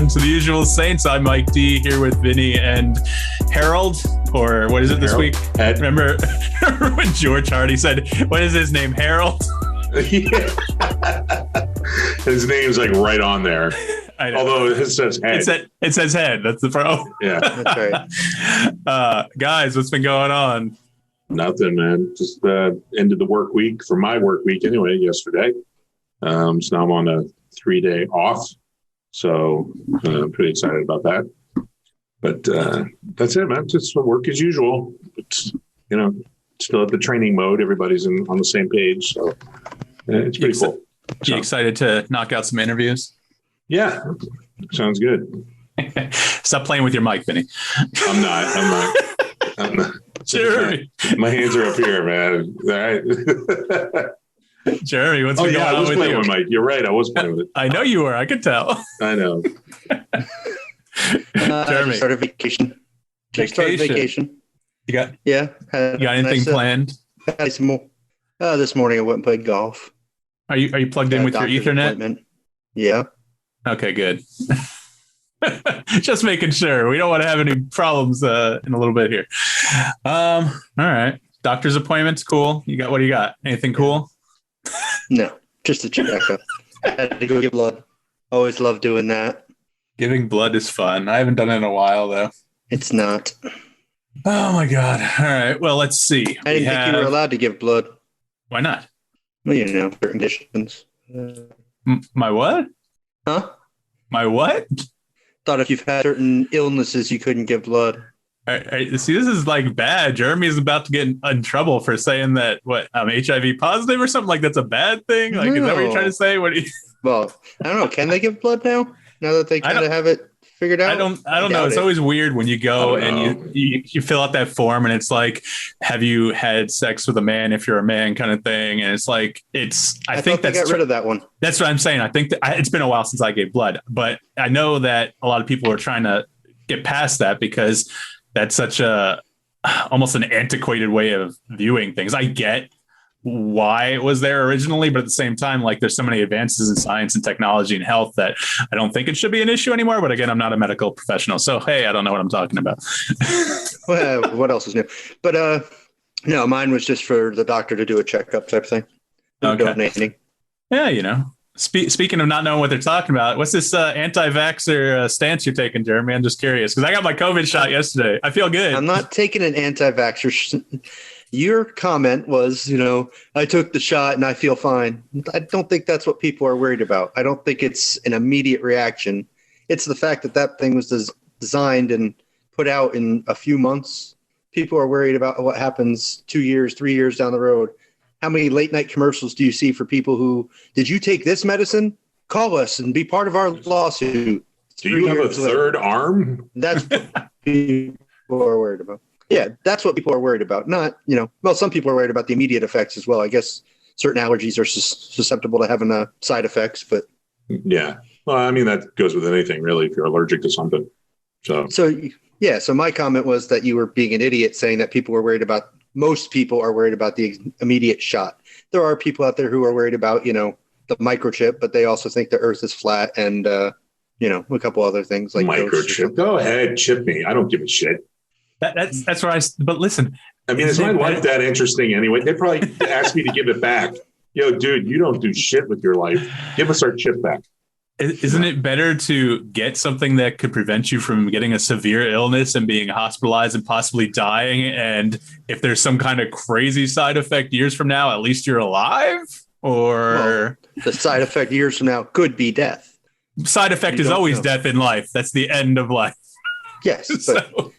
everyone, to the usual saints. I'm Mike D here with Vinny and Harold, or what is it this week? Ed. Remember when George Hardy said, what is his name? Harold? Yeah. His name's like right on there. I know. Although it says head. It says head. That's the pro. Yeah. That's right. Guys, what's been going on? Nothing, man. Just ended the work week for my work week anyway yesterday. So now I'm on a 3-day off. So I'm pretty excited about that. But that's it, man. Just work as usual. It's, still at the training mode. Everybody's on the same page. So it's pretty cool. You excited to knock out some interviews? Yeah. Sounds good. Stop playing with your mic, Vinny. I'm not. Jeremy. My hands are up here, man. All right. Jeremy, what's going on with you? I was playing with Mike. You're right. I was playing with it. I know you were. I could tell. I know. Jeremy. Started vacation. Vacation. You got anything anything planned? This morning I went and played golf. Are you plugged in with your Ethernet? Appointment. Yeah. Okay, good. Just making sure. We don't want to have any problems in a little bit here. All right. Doctor's appointments, cool. What do you got? Anything cool? No, just a checkup. I had to go give blood. Always love doing that. Giving blood is fun. I haven't done it in a while, though. It's not. Oh, my God. All right. Well, let's see. I didn't think you were allowed to give blood. Why not? Well, certain conditions. My what? Huh? My what? Thought if you've had certain illnesses, you couldn't give blood. See, this is like bad. Jeremy is about to get in trouble for saying that, I'm HIV positive or something. Like that's a bad thing? Like, no. Is that what you're trying to say? Well, I don't know. Can they give blood now that they kind of have it figured out? I don't know. It's always weird when you go and you fill out that form and it's like, have you had sex with a man if you're a man kind of thing? And it's like, I think they got rid of that one. That's what I'm saying. I think that it's been a while since I gave blood, but I know that a lot of people are trying to get past that because that's such almost an antiquated way of viewing things. I get why it was there originally, but at the same time, like there's so many advances in science and technology and health that I don't think it should be an issue anymore. But again, I'm not a medical professional, so hey, I don't know what I'm talking about. Well, what else is new? But no, mine was just for the doctor to do a checkup type thing. Okay. Donating. Yeah, Speaking of not knowing what they're talking about, what's this anti-vaxxer stance you're taking, Jeremy? I'm just curious because I got my COVID shot yesterday. I feel good. I'm not taking an anti-vaxxer. Your comment was, I took the shot and I feel fine. I don't think that's what people are worried about. I don't think it's an immediate reaction. It's the fact that thing was designed and put out in a few months. People are worried about what happens 2 years, 3 years down the road. How many late night commercials do you see for people who, did you take this medicine? Call us and be part of our lawsuit. Do you have a third arm? That's what people are worried about. Yeah, that's what people are worried about. Not, some people are worried about the immediate effects as well. I guess certain allergies are susceptible to having side effects, but. Yeah. Well, I mean, that goes with anything really, if you're allergic to something. So my comment was that you were being an idiot saying that most people are worried about the immediate shot. There are people out there who are worried about, the microchip, but they also think the earth is flat and, a couple other things like microchip. Go ahead, chip me. I don't give a shit. That's right. But listen, I mean, is my life that interesting anyway? They probably asked me to give it back. Yo, dude, you don't do shit with your life. Give us our chip back. Isn't it better to get something that could prevent you from getting a severe illness and being hospitalized and possibly dying? And if there's some kind of crazy side effect years from now, at least you're alive? Or the side effect years from now could be death. Side effect is always death in life. That's the end of life. Yes. So,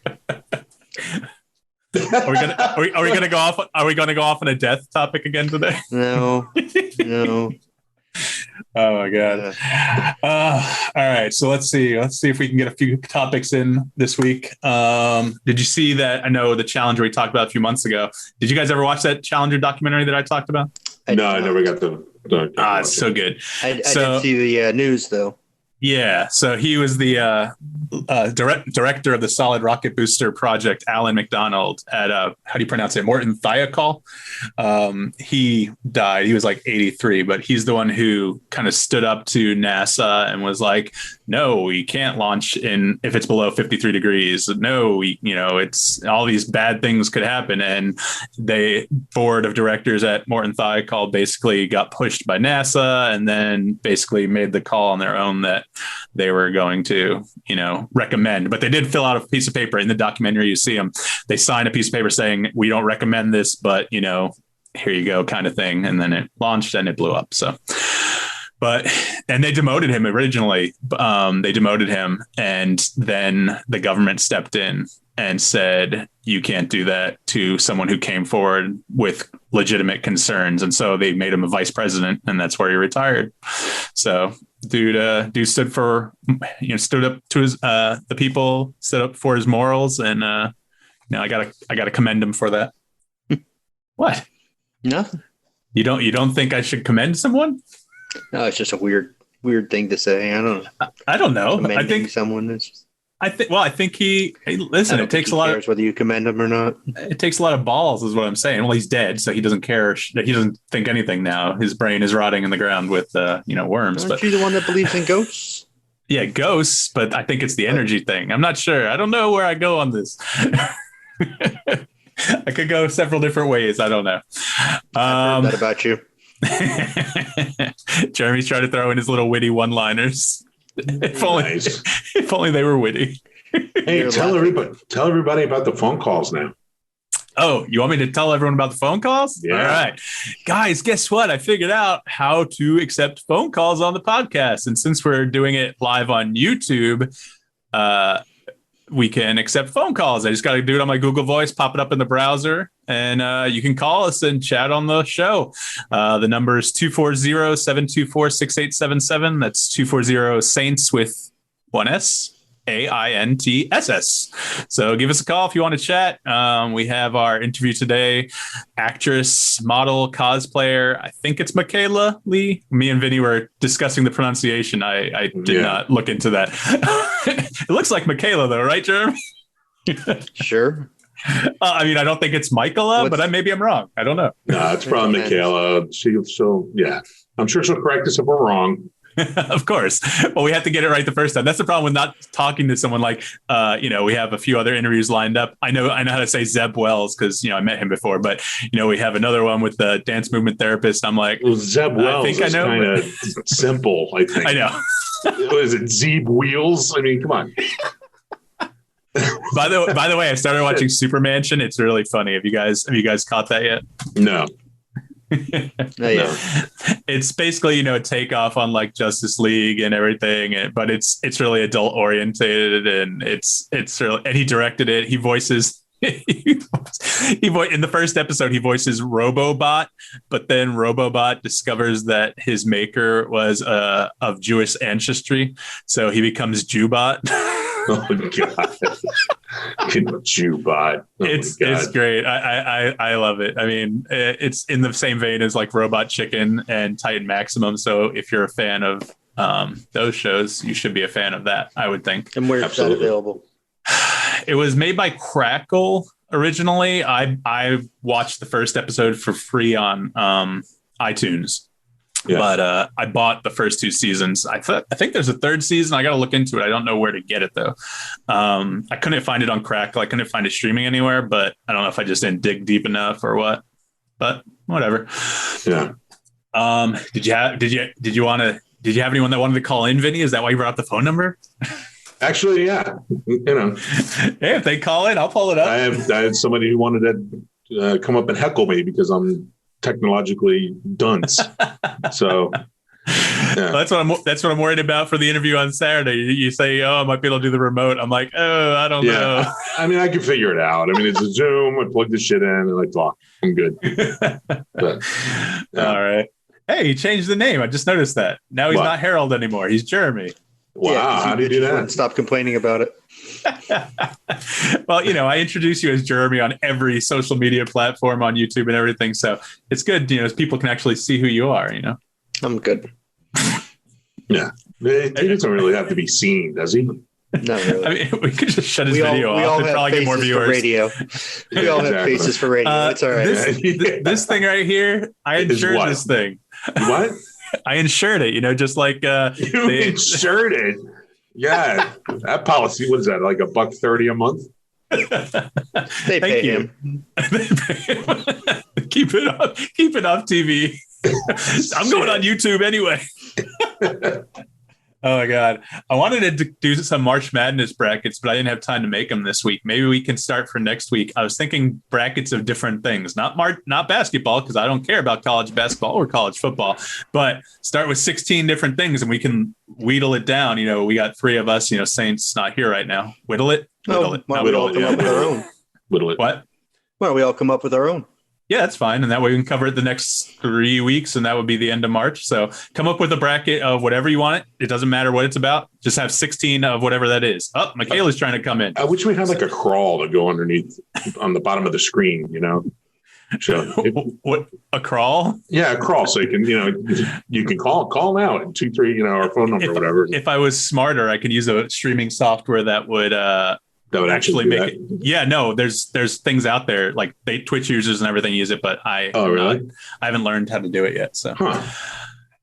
are we gonna go off? Are we gonna go off on a death topic again today? No. Oh my God. All right. So let's see if we can get a few topics in this week. Did you see that? I know the Challenger we talked about a few months ago. Did you guys ever watch that Challenger documentary that I talked about? No, I never got the it's so good. I didn't see the news though. Yeah, so he was the director of the solid rocket booster project, Alan McDonald, at how do you pronounce it? Morton Thiokol. He died. He was like 83, but he's the one who kind of stood up to NASA and was like, "No, we can't launch in if it's below 53 degrees. No, it's all these bad things could happen." And the board of directors at Morton Thiokol basically got pushed by NASA, and then basically made the call on their own that they were going to, recommend. But they did fill out a piece of paper in the documentary. You see them. They signed a piece of paper saying, "We don't recommend this, but, here you go," kind of thing. And then it launched and it blew up. So, and they demoted him originally. They demoted him, and then the government stepped in and said, "You can't do that to someone who came forward with legitimate concerns." And so they made him a vice president, and that's where he retired. So dude stood stood up to his the people, stood up for his morals, and I gotta commend him for that. What? Nothing. You don't think I should commend someone? No, it's just a weird thing to say. I don't know. Commending I think someone is. I think listen, it takes a lot of, whether you commend him or not. It takes a lot of balls is what I'm saying. Well, he's dead, so he doesn't care. He doesn't think anything now. His brain is rotting in the ground with, worms. Aren't you the one that believes in ghosts? Yeah, ghosts, but I think it's the energy thing. I'm not sure. I don't know where I go on this. I could go several different ways. I don't know. I've heard that about you. Jeremy's trying to throw in his little witty one-liners. If only they were witty. Hey, tell everybody about the phone calls now. Oh, you want me to tell everyone about the phone calls? Yeah. All right. Guys, guess what? I figured out how to accept phone calls on the podcast. And since we're doing it live on YouTube, we can accept phone calls. I just got to do it on my Google Voice, pop it up in the browser, and you can call us and chat on the show. The number is 240-724-6877. That's 240-SAINTS with one S. AINTSS. So give us a call if you want to chat. We have our interview today. Actress, model, cosplayer. I think it's Michaela Lee. Me and Vinny were discussing the pronunciation. I did not look into that. It looks like Michaela though, right, Jeremy? Sure. I don't think it's Michaela, but maybe I'm wrong. I don't know. No, it's probably Michaela. She'll I'm sure she'll correct us if we're wrong. Of course. Well, we have to get it right the first time. That's the problem with not talking to someone like, we have a few other interviews lined up. I know how to say Zeb Wells because, I met him before, but, we have another one with the dance movement therapist. I'm like, Zeb Wells is kind of simple, I think. I know. What is it, Zeb Wheels? I mean, come on. By the way, I started watching Super Mansion. It's really funny. Have you guys caught that yet? No. No. It's basically a takeoff on like Justice League and everything, but it's really adult oriented, and it's really, and he directed it. He voices in the first episode he voices Robobot, but then Robobot discovers that his maker was of Jewish ancestry, so he becomes Jewbot. Oh my god. Jewbot. It's great. I love it. I mean, it's in the same vein as like Robot Chicken and Titan Maximum. So if you're a fan of those shows, you should be a fan of that, I would think. And where's that available? It was made by Crackle originally. I watched the first episode for free on iTunes. Yeah. But I bought the first two seasons. I think there's a third season. I got to look into it. I don't know where to get it though. I couldn't find it on Crackle. I couldn't find it streaming anywhere. But I don't know if I just didn't dig deep enough or what. But whatever. Yeah. Did you have anyone that wanted to call in, Vinny? Is that why you brought up the phone number? Actually, yeah. Hey, if they call in, I'll pull it up. I had somebody who wanted to come up and heckle me because I'm technologically dunce. So well, that's what I'm worried about for the interview on Saturday. You say, I might be able to do the remote. I'm like, I don't know. I mean, I can figure it out. I mean, it's a Zoom. I plug the shit in and I talk. I'm good. But, all right. Hey, he changed the name. I just noticed that. Now he's not Harold anymore. He's Jeremy. Wow. How do you do that? Stop complaining about it. Well, I introduce you as Jeremy on every social media platform on YouTube and everything. So it's good, people can actually see who you are, I'm good. Yeah. He doesn't really have to be seen, does he? Not really. I mean, we could just shut his video off and probably get more viewers. Radio. We all have faces for radio. It's all right. This thing right here, I insured this thing. What? I insured it, just like you insured it. Yeah. That policy, what is that? Like $130 a month? They pay him. Keep it off TV. I'm going on YouTube anyway. Oh my God. I wanted to do some March Madness brackets, but I didn't have time to make them this week. Maybe we can start for next week. I was thinking brackets of different things, not basketball, because I don't care about college basketball or college football, but start with 16 different things and we can wheedle it down. We got 3 of us, Saint's not here right now. Whittle it. Why don't we all come up with our own? Whittle it. What? Why don't we all come up with our own? Yeah, that's fine. And that way we can cover it the next 3 weeks, and that would be the end of March. So come up with a bracket of whatever you want it. It doesn't matter what it's about. Just have 16 of whatever that is. Oh, Michaela's trying to come in. I wish we had like a crawl to go underneath on the bottom of the screen, So what, a crawl? Yeah, a crawl. So you can, you can call now at 23, our phone number or whatever. If I was smarter, I could use a streaming software that would actually make it. Yeah, no, there's things out there like Twitch users and everything use it, but I haven't learned how to do it yet. So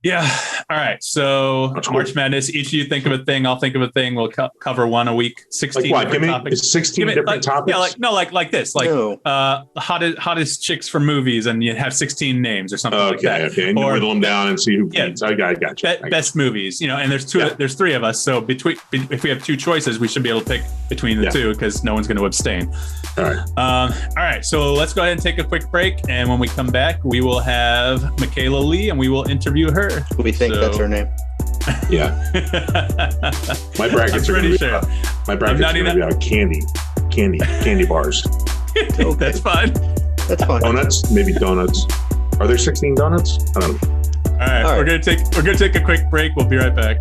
yeah. All right. So March Madness, each of you think of a thing. I'll think of a thing. We'll cover one a week. 16 like different topics. 16 different topics. Yeah, like this. Hottest chicks from movies, and you have 16 names or something like that. Okay. And whittle them down and see who beats. I got you. Best movies, and there's there's 3 of us. So if we have 2 choices, we should be able to pick between the 2 because no one's going to abstain. All right. All right. So let's go ahead and take a quick break, and when we come back, we will have Michaela Lee, and we will interview her. We think that's her name. Yeah. My brackets are going to be out of candy bars. Okay. That's fine. Donuts, maybe donuts. Are there 16 donuts? I don't know. All right. We're gonna take a quick break. We'll be right back.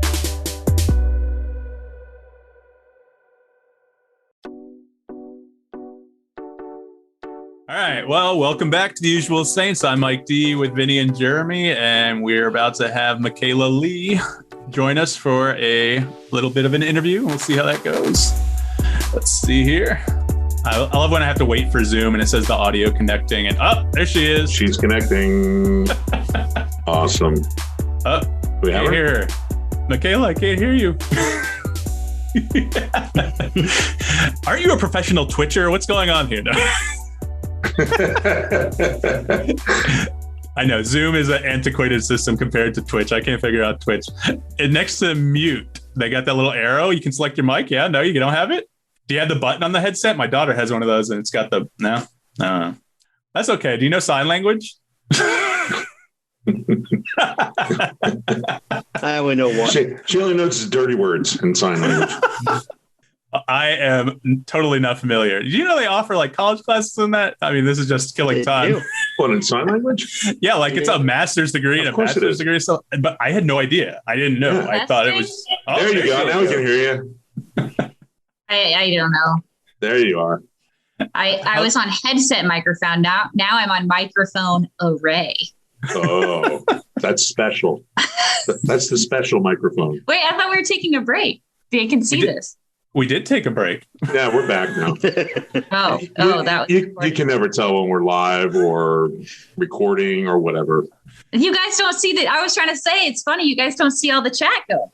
All right. Well, welcome back to The Usual Saints. I'm Mike D with Vinny and Jeremy, and we're about to have Michaela Lee join us for a little bit of an interview. We'll see how that goes. Let's see here. I love when I have to wait for Zoom and it says the audio connecting, and there she is. She's connecting. Awesome. We can't hear her. Michaela, I can't hear you. Aren't you a professional Twitcher? What's going on here? I know Zoom is an antiquated system compared to Twitch. I can't figure out Twitch. And next to mute, they got that little arrow. You can select your mic. Yeah, no, you don't have it. Do you have the button on the headset? My daughter has one of those, and it's got the no. That's okay. Do you know sign language? I only know one. She only knows dirty words in sign language. I am totally not familiar. Do you know they offer like college classes in that? I mean, this is just killing time. What, in sign language? Yeah, like it's a master's degree and a bachelor's degree. So, but I had no idea. I didn't know. I thought it was. There you go. Now we can hear you. I don't know. There you are. I was on headset microphone. Now I'm on microphone array. Oh, that's special. That's the special microphone. Wait, I thought we were taking a break. They can see this. We did take a break. Yeah, we're back now. You can never tell when we're live or recording or whatever. You guys don't see that. I was trying to say, it's funny. You guys don't see all the chat go.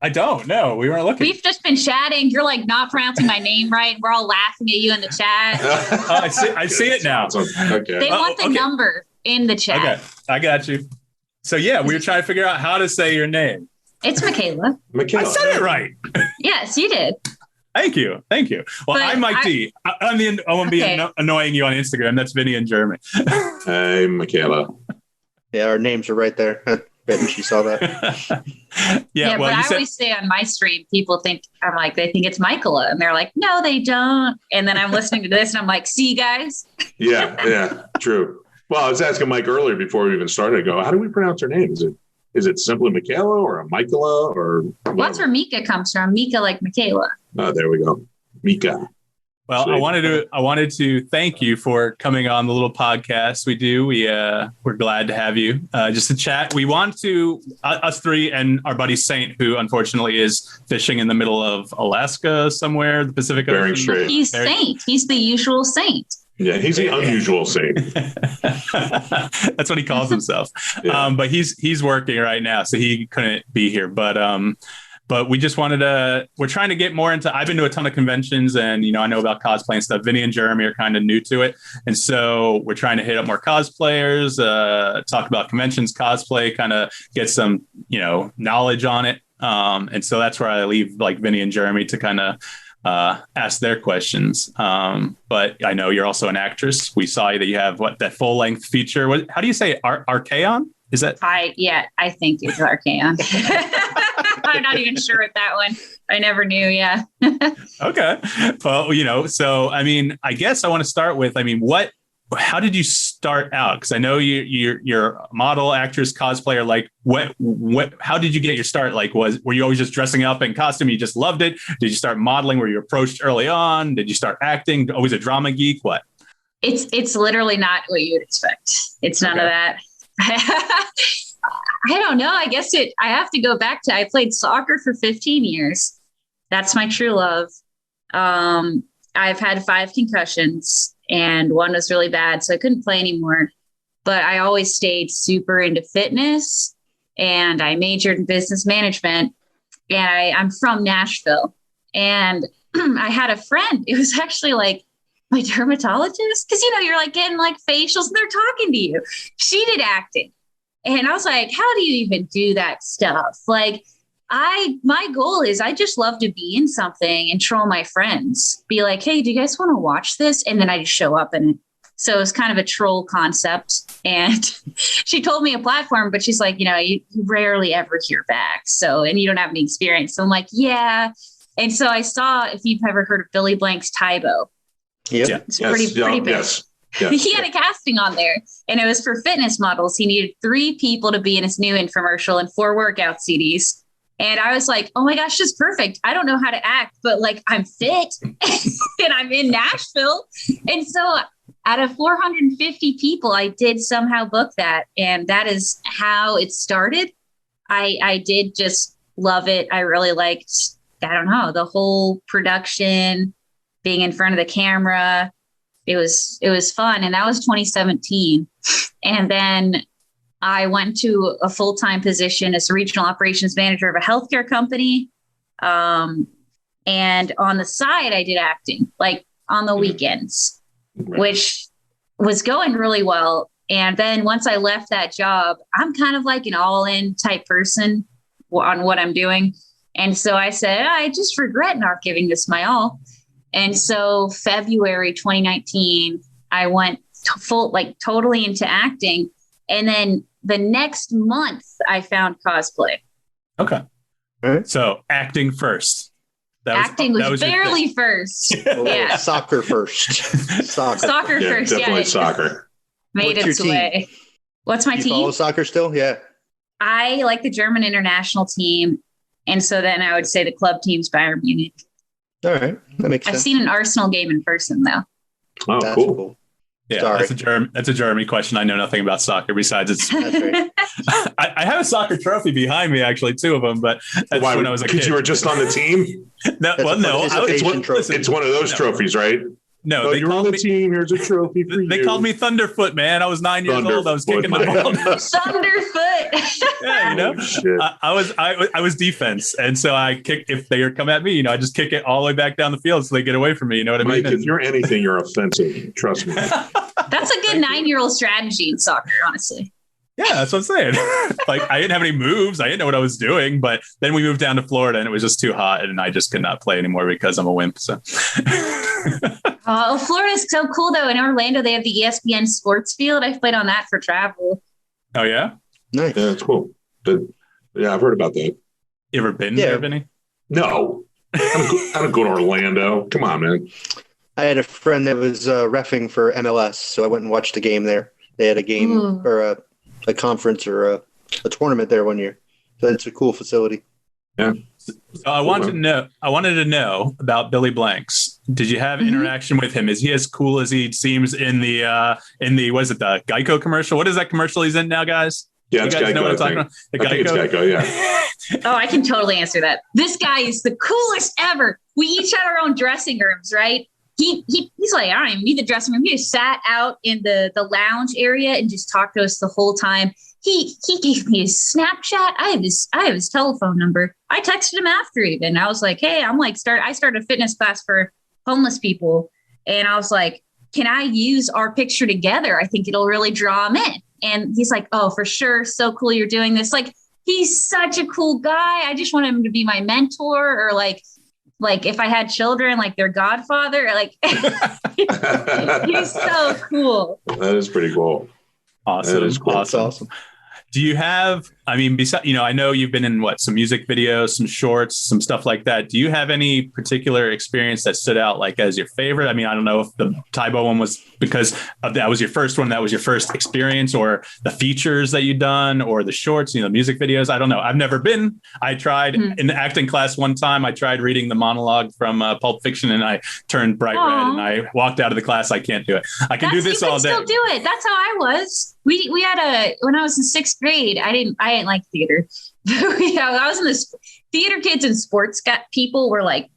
I don't know. We weren't looking. We've just been chatting. You're like not pronouncing my name right. We're all laughing at you in the chat. I see it now. Okay. They want the number in the chat. Okay, I got you. So yeah, we were trying to figure out how to say your name. It's Michaela. I said it right. Yes, you did. Thank you. Well, but I'm Mike D. I won't be annoying you on Instagram. That's Vinny and Jeremy. Hey, Michaela. Yeah, our names are right there. Betting she saw that. Well, but I always say on my stream, people think they think it's Michaela, and they're like, no, they don't. And then I'm listening to this, and I'm like, see, guys. Yeah, true. Well, I was asking Mike earlier before we even started. I go, how do we pronounce her name? Is it simply Michaela or a Michaela or? Well, that's where Mika comes from. Mika like Michaela. Oh, there we go. Mika. Well, Sweet. I wanted to thank you for coming on the little podcast we do. We're glad to have you just to chat. We want to us three and our buddy Saint, who unfortunately is fishing in the middle of Alaska somewhere, the Pacific Bering Ocean. Strait. He's Saint. He's the usual Saint. Yeah, he's the unusual Saint. That's what he calls himself. Yeah. But he's working right now, so he couldn't be here. But we just wanted to, we're trying to get more into, I've been to a ton of conventions and, I know about cosplay and stuff. Vinny and Jeremy are kind of new to it. And so we're trying to hit up more cosplayers, talk about conventions, cosplay, kind of get some, knowledge on it. And so that's where I leave like Vinny and Jeremy to kind of ask their questions. But I know you're also an actress. We saw that you have that full length feature. How do you say Archaon? Is that? I think it's Archaon. I'm not even sure with that one. I never knew. Yeah. Okay. Well, so, I guess I want to start with, how did you start out? Because I know you're a model, actress, cosplayer. Like, how did you get your start? Like, were you always just dressing up in costume? You just loved it? Did you start modeling? Were you approached early on? Did you start acting? Always a drama geek? What? It's literally not what you'd expect. It's none of that. I don't know. I guess I have to go back to, I played soccer for 15 years. That's my true love. I've had 5 concussions and one was really bad, so I couldn't play anymore. But I always stayed super into fitness and I majored in business management. And I'm from Nashville. And I had a friend. It was actually like my dermatologist. Because, you're like getting like facials and they're talking to you. She did acting. And I was like, how do you even do that stuff? Like, my goal is I just love to be in something and troll my friends. Be like, hey, do you guys want to watch this? And then I just show up in it. So it's kind of a troll concept. And she told me a platform, but she's like, you rarely ever hear back. So, and you don't have any experience. So I'm like, yeah. And so I saw, if you've ever heard of Billy Blank's Tybo. Yep. It's pretty big. Yes. He had a casting on there and it was for fitness models. He needed 3 people to be in his new infomercial and 4 workout CDs. And I was like, oh my gosh, this is perfect. I don't know how to act, but like I'm fit and I'm in Nashville. And so out of 450 people, I did somehow book that. And that is how it started. I did just love it. I really liked, the whole production, being in front of the camera. It was fun. And that was 2017. And then I went to a full-time position as a regional operations manager of a healthcare company. And on the side, I did acting, like on the weekends, which was going really well. And then once I left that job, I'm kind of like an all-in type person on what I'm doing. And so I said, I just regret not giving this my all. And so February 2019, I went totally into acting. And then the next month I found cosplay. Okay. So acting first. Acting was barely first. Yeah. Soccer first. Soccer first. Definitely soccer. Made its way. What's my team? Follow soccer still? Yeah. I like the German international team. And so then I would say the club team's Bayern Munich. All right. That makes sense. I've seen an Arsenal game in person, though. Oh, That's cool. Yeah, Sorry. that's a Jeremy question. I know nothing about soccer besides it's. That's right. I have a soccer trophy behind me, actually, 2 of them, but that's Why? when I was a kid. Because you were just on the team? No, It's one of those trophies, right? No, they called the team. Here's a trophy for you. They called me Thunderfoot, man. I was 9 years old. I was kicking the ball. Thunderfoot. Yeah, I was defense, and so I kick. If they come at me, I just kick it all the way back down the field so they get away from me. You know what I mean? Mike, if you're anything, you're offensive. Trust me. That's a good 9-year-old strategy in soccer, honestly. Yeah, that's what I'm saying. Like, I didn't have any moves. I didn't know what I was doing. But then we moved down to Florida and it was just too hot and I just could not play anymore because I'm a wimp. So, Florida's so cool, though. In Orlando, they have the ESPN sports field. I've played on that for travel. Oh, yeah? Nice. Yeah, that's cool. Yeah, I've heard about that. You ever been there, Vinny? No. I don't go to Orlando. Come on, man. I had a friend that was reffing for MLS, so I went and watched a game there. They had a game or a conference or a tournament there one year. So it's a cool facility. Yeah. So I wanted to know about Billy Blanks. Did you have interaction with him? Is he as cool as he seems in the was it the Geico commercial? What is that commercial he's in now, guys? Yeah, you it's guys Geico. Know what I'm talking about? I think it's Geico, yeah. Oh, I can totally answer that. This guy is the coolest ever. We each had our own dressing rooms, right? He's like, I don't even need the dressing room. He just sat out in the lounge area and just talked to us the whole time. He gave me his Snapchat. I have his telephone number. I texted him after even. I was like, hey, I started a fitness class for homeless people. And I was like, can I use our picture together? I think it'll really draw him in. And he's like, oh, for sure. So cool you're doing this. Like, he's such a cool guy. I just want him to be my mentor, or like if I had children, like their godfather, like he's so cool. That is pretty cool. Awesome. That is cool. Awesome. Do you have, besides, I know you've been in some music videos, some shorts, some stuff like that. Do you have any particular experience that stood out like as your favorite? I don't know if the Taibo one was because that was your first one, that was your first experience, or the features that you've done, or the shorts, music videos. I don't know. I've never been. I tried in the acting class one time. I tried reading the monologue from Pulp Fiction and I turned bright red and I walked out of the class. I can't do it. I can do this all day. Still do it. That's how I was. We had when I was in 6th grade, I didn't like theater. I was in this theater. Kids and sports people were like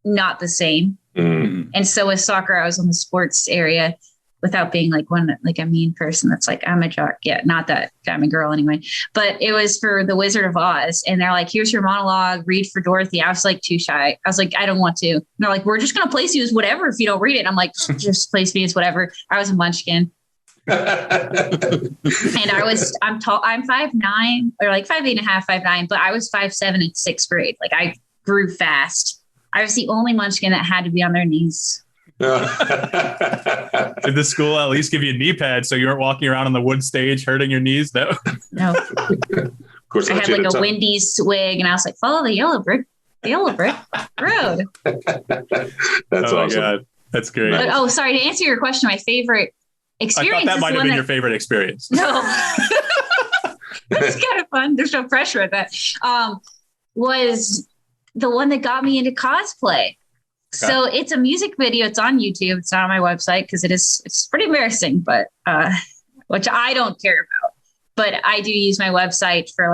not the same. And so with soccer, I was in the sports area without being like a mean person. That's like, I'm a jock. Yeah. Not that I'm a girl anyway, but it was for the Wizard of Oz. And they're like, here's your monologue, read for Dorothy. I was like too shy. I was like, I don't want to. And they're like, we're just going to place you as whatever if you don't read it. I'm like, just place me as whatever. I was a munchkin. And I'm tall. I'm 5'9", or like 5'8.5", 5'9", but I was 5'7" in 6th grade. Like, I grew fast. I was the only munchkin that had to be on their knees. Did the school at least give you a knee pad so you weren't walking around on the wood stage hurting your knees? No. Of course, I had like a Wendy's swig, and I was like, follow the yellow brick road. That's awesome. God. That's great. But sorry, to answer your question, my favorite experience. I thought that might have been your favorite experience. No. That's kind of fun. There's no pressure at that. Was the one that got me into cosplay. Okay. So it's a music video. It's on YouTube. It's not on my website because it's pretty embarrassing, but which I don't care about. But I do use my website for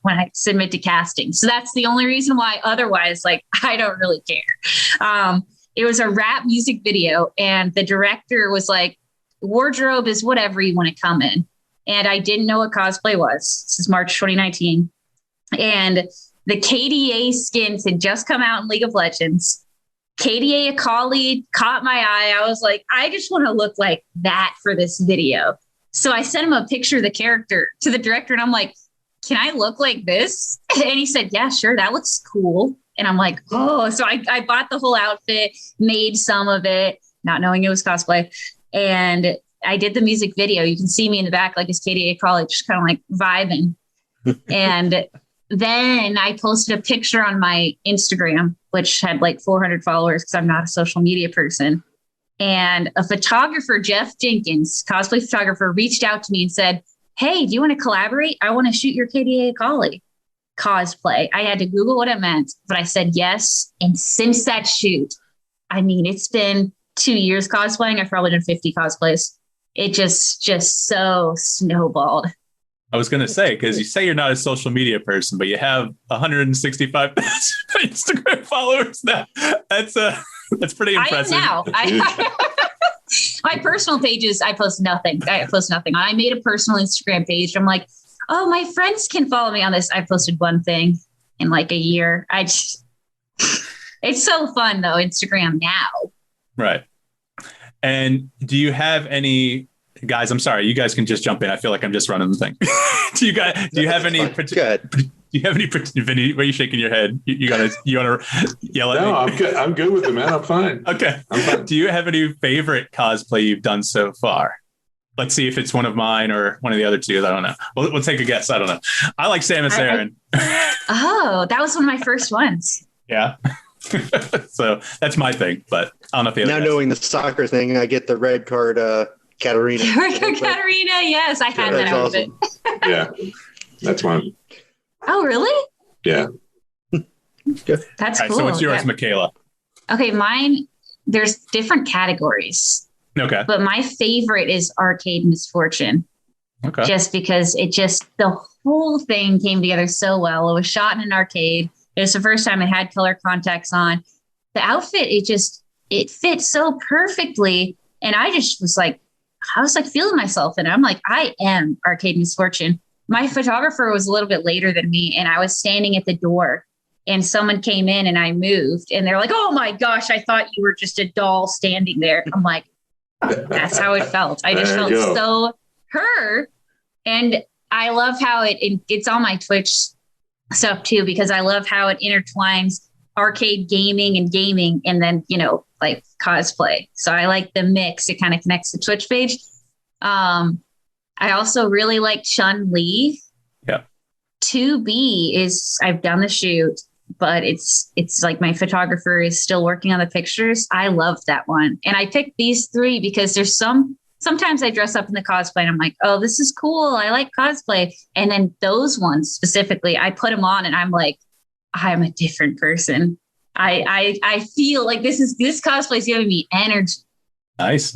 when I submit to casting. So that's the only reason why. Otherwise, I don't really care. It was a rap music video, and the director was like, wardrobe is whatever you want to come in. And I didn't know what cosplay was. This is March 2019. And the KDA skins had just come out in League of Legends. KDA Akali caught my eye. I was like, I just want to look like that for this video. So I sent him a picture of the character to the director, and I'm like, can I look like this? And he said, yeah, sure. That looks cool. And I'm like, oh, so I bought the whole outfit, made some of it, not knowing it was cosplay. And I did the music video. You can see me in the back, like it's KDA College, just kind of like vibing. And then I posted a picture on my Instagram, which had like 400 followers because I'm not a social media person. And a photographer, Jeff Jenkins, cosplay photographer, reached out to me and said, hey, do you want to collaborate? I want to shoot your KDA College cosplay. I had to Google what it meant, but I said yes. And since that shoot, it's been 2 years cosplaying. I've probably done 50 cosplays. It just so snowballed. I was going to say, because you say you're not a social media person, but you have 165,000 Instagram followers now. That's pretty impressive. I am now. My personal pages, I post nothing. I made a personal Instagram page. I'm like, oh, my friends can follow me on this. I posted one thing in like a year. It's so fun though, Instagram now. Right. And do you have any guys? I'm sorry, you guys can just jump in. I feel like I'm just running the thing. Do you have any? Do you have any? Vinny, why are you shaking your head? You want to yell at me? No, I'm good. I'm good with it, man. I'm fine. Okay. I'm fine. Do you have any favorite cosplay you've done so far? Let's see if it's one of mine or one of the other two. I don't know. We'll take a guess. I don't know. I like Samus Aran. Oh, that was one of my first ones. Yeah. So that's my thing, but I don't know if the other now guys. Knowing the soccer thing, I get the red card Katarina. Katarina, yes, I had that outfit. Yeah, that's one. Oh, really? Yeah. That's All right, cool. so what's yours, Yeah. Michaela? Okay, mine, there's different categories, Okay. but my favorite is Arcade Misfortune. Okay. Just because the whole thing came together so well. It was shot in an arcade. It was the first time it had color contacts on. The outfit, it fit so perfectly. And I was like feeling myself. And I'm like, I am Arcade Misfortune. My photographer was a little bit later than me. And I was standing at the door and someone came in and I moved. And they're like, oh my gosh, I thought you were just a doll standing there. I'm like, that's how it felt. I just felt so her. And I love how it's on my Twitch stuff too, because I love how it intertwines arcade gaming and then, like cosplay. So I like the mix. It kind of connects the Twitch page. I also really like Chun-Li. Yeah. 2B I've done the shoot, but it's like my photographer is still working on the pictures. I love that one. And I picked these three because there's sometimes I dress up in the cosplay and I'm like, oh, this is cool. I like cosplay. And then those ones specifically, I put them on and I'm like, I'm a different person. I feel like this cosplay is giving me energy. Nice.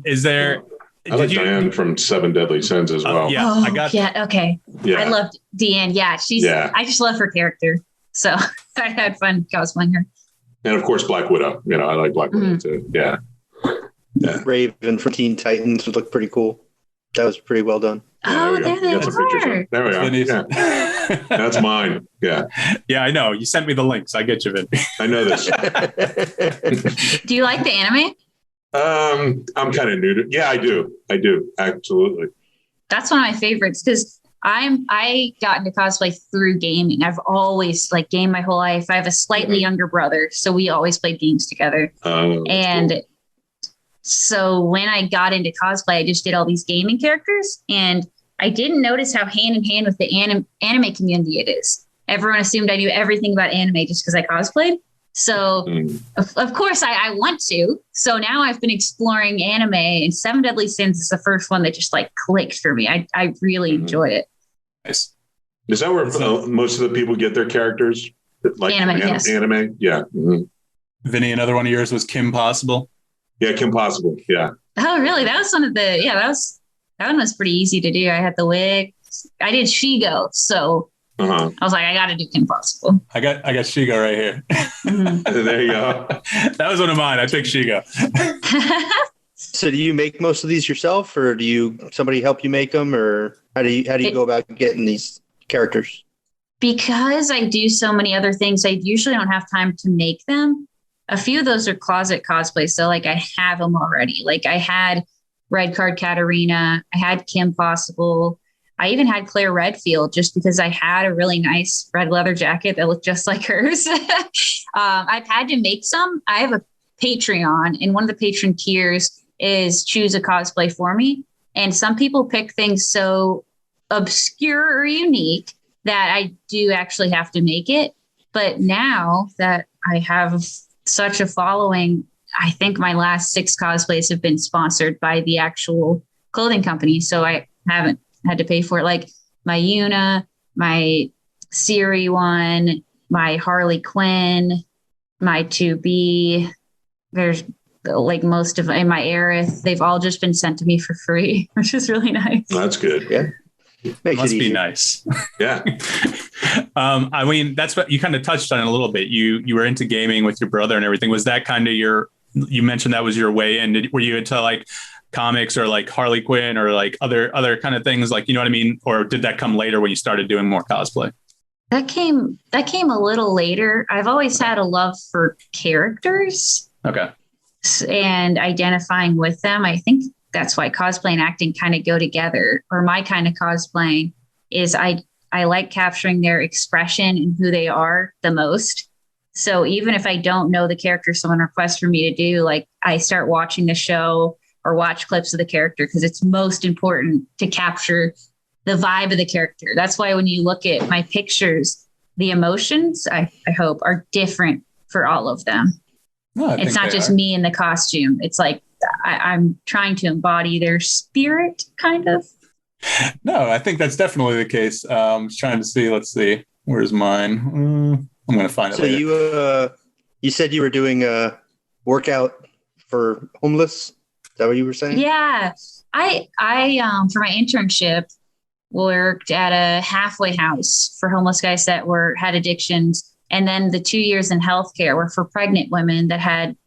Is there? I like Diane from Seven Deadly Sins as well. Yeah, I got. Yeah. Okay. Yeah. I loved Deanne. Yeah, I just love her character. So I had fun cosplaying her. And of course, Black Widow. I like Black Widow too. Yeah. Yeah. Raven from Teen Titans would look pretty cool. That was pretty well done. Oh, there they are. There we are. Yeah. That's mine. Yeah. Yeah, I know. You sent me the links. I get you, Vin. I know this. Do you like the anime? I'm kind of new to. Yeah, I do. Absolutely. That's one of my favorites because I got into cosplay through gaming. I've always gamed my whole life. I have a slightly younger brother, so we always played games together. And cool. So when I got into cosplay, I just did all these gaming characters, and I didn't notice how hand in hand with the anime community it is. Everyone assumed I knew everything about anime just because I cosplayed. So of course I want to. So now I've been exploring anime, and Seven Deadly Sins is the first one that just clicked for me. I really enjoyed it. Nice. Is that where most of the people get their characters? Anime, yes. Anime, yeah. Mm-hmm. Vinny, another one of yours was Kim Possible. Yeah, Kim Possible. Yeah. Oh, really? That was one of the. Yeah, that one was pretty easy to do. I had the wig. I did Shigo, so. I was like, I got to do Kim Possible. I got Shigo right here. There you go. That was one of mine. I picked Shigo. So do you make most of these yourself, or do somebody help you make them, or how do you go about getting these characters? Because I do so many other things, I usually don't have time to make them. A few of those are closet cosplays. So I have them already. I had Red Card Katarina. I had Kim Possible. I even had Claire Redfield just because I had a really nice red leather jacket that looked just like hers. I've had to make some. I have a Patreon, and one of the patron tiers is choose a cosplay for me. And some people pick things so obscure or unique that I do actually have to make it. But now that I have such a following, I think my last 6 cosplays have been sponsored by the actual clothing company. So I haven't had to pay for it. Like my Yuna, my Siri one, my Harley Quinn, my 2B. There's most of my Aerith. They've all just been sent to me for free, which is really nice. That's good. Yeah. Must be nice. Yeah. I mean, that's what you kind of touched on it a little bit. You were into gaming with your brother and everything. Was that kind of you mentioned that was your way in? Were you into comics or Harley Quinn or other kind of things? You know what I mean? Or did that come later when you started doing more cosplay? That came a little later. I've always had a love for characters. Okay. And identifying with them. I think that's why cosplay and acting kind of go together, or my kind of cosplaying is I like capturing their expression and who they are the most. So even if I don't know the character someone requests for me to do, I start watching the show or watch clips of the character because it's most important to capture the vibe of the character. That's why when you look at my pictures, the emotions, I hope, are different for all of them. No, it's not just me in the costume. It's I'm trying to embody their spirit, kind of. No, I think that's definitely the case. I was trying to see. Let's see. Where's mine? I'm going to find it later. You said you were doing a workout for homeless. Is that what you were saying? Yeah. I for my internship worked at a halfway house for homeless guys that had addictions. And then the 2 years in healthcare were for pregnant women that had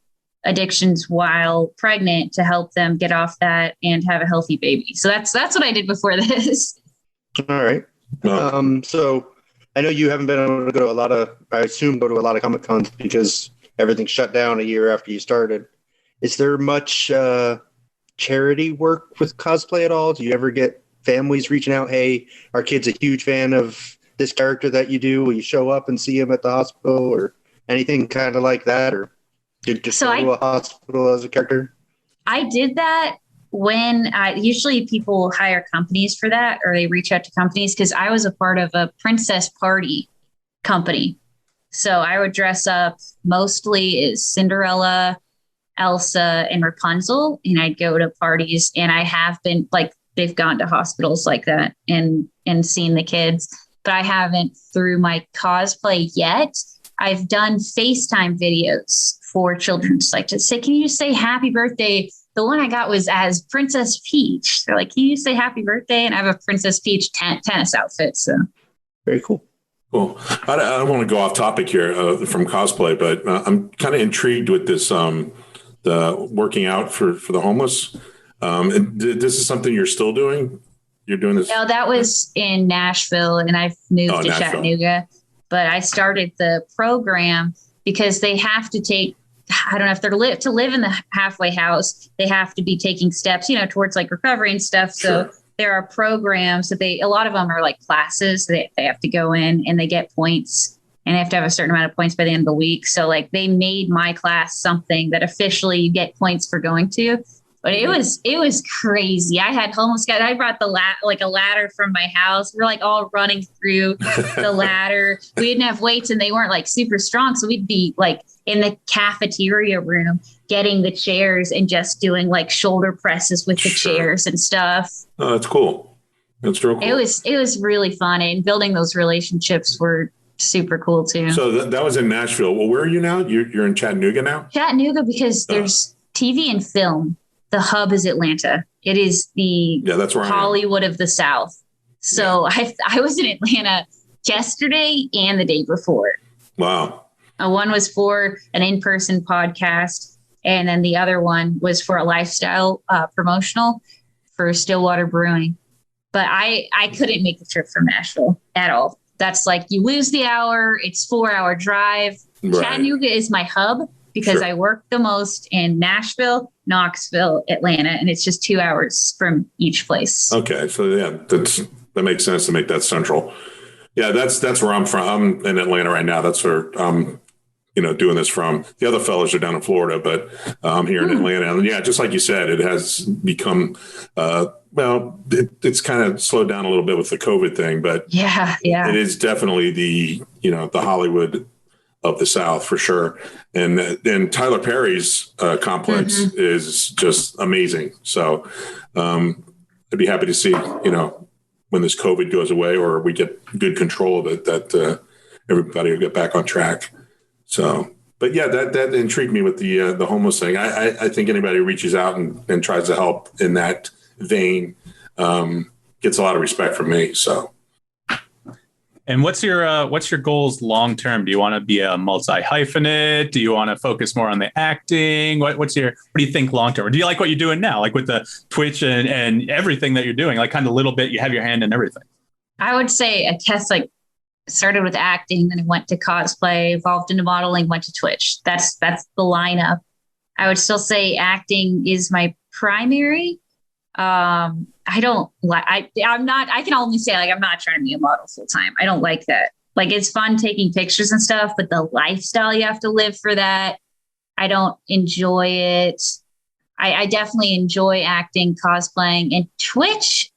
addictions while pregnant to help them get off that and have a healthy baby. So that's what I did before this. All right. So I know you haven't been able to go to a lot of Comic Cons because everything's shut down a year after you started. Is there much charity work with cosplay at all? Do you ever get families reaching out? Hey, our kid's a huge fan of this character that you do. Will you show up and see him at the hospital or anything kind of like that? Or did you just go to a hospital as a character? I did that when usually people hire companies for that, or they reach out to companies, because I was a part of a princess party company. So I would dress up mostly as Cinderella, Elsa, and Rapunzel, and I'd go to parties, and I have been they've gone to hospitals like that and seen the kids, but I haven't through my cosplay yet. I've done FaceTime videos for children, just like to say, can you just say happy birthday? The one I got was as Princess Peach. They're like, can you say happy birthday? And I have a Princess Peach tennis outfit. So very cool. Cool. I don't want to go off topic here from cosplay, but I'm kind of intrigued with this, the working out for the homeless. This is something you're still doing? You're doing this? No, that was in Nashville, and I've moved to Chattanooga. But I started the program because they have to take, I don't know if they're to live in the halfway house, they have to be taking steps, towards recovery and stuff. So sure. There are programs that a lot of them are like classes that they have to go in and they get points, and they have to have a certain amount of points by the end of the week. So they made my class something that officially you get points for going to. But it was crazy. I had homeless guys. I brought a ladder from my house. We're all running through the ladder. We didn't have weights and they weren't super strong. So we'd be in the cafeteria room getting the chairs and just doing shoulder presses with the chairs and stuff. Oh, that's cool. That's real cool. It was really fun, and building those relationships were super cool too. So that was in Nashville. Well, where are you now? You're in Chattanooga now? Chattanooga, because there's TV and film. The hub is Atlanta. It is the that's where Hollywood of the South. So I was in Atlanta yesterday and the day before. Wow. One was for an in-person podcast, and then the other one was for a lifestyle promotional for Stillwater Brewing. But I couldn't make the trip from Nashville at all. That's you lose the hour. It's 4-hour drive. Right. Chattanooga is my hub because I work the most in Nashville, Knoxville, Atlanta, and it's just 2 hours from each place. Okay. So that makes sense to make that central. Yeah, that's where I'm from. I'm in Atlanta right now. That's where I'm, doing this from. The other fellows are down in Florida, but I'm here in Atlanta. And yeah, just like you said, it has become, it's kind of slowed down a little bit with the COVID thing, but it is definitely the Hollywood of the South for sure. And Tyler Perry's complex is just amazing. So I'd be happy to see, when this COVID goes away or we get good control of it, that everybody will get back on track. So, but yeah, that intrigued me with the homeless thing. I think anybody who reaches out and tries to help in that vein gets a lot of respect from me. So. And what's your goals long term? Do you want to be a multi-hyphenate? Do you want to focus more on the acting? What do you think long term? Or do you like what you're doing now, with the Twitch and everything that you're doing, kind of a little bit, you have your hand in everything? I would say I guess started with acting, then I went to cosplay, evolved into modeling, went to Twitch. That's the lineup. I would still say acting is my primary. I can only say I'm not trying to be a model full time. I don't like that. It's fun taking pictures and stuff, but the lifestyle you have to live for that, I don't enjoy it. I definitely enjoy acting, cosplaying, and Twitch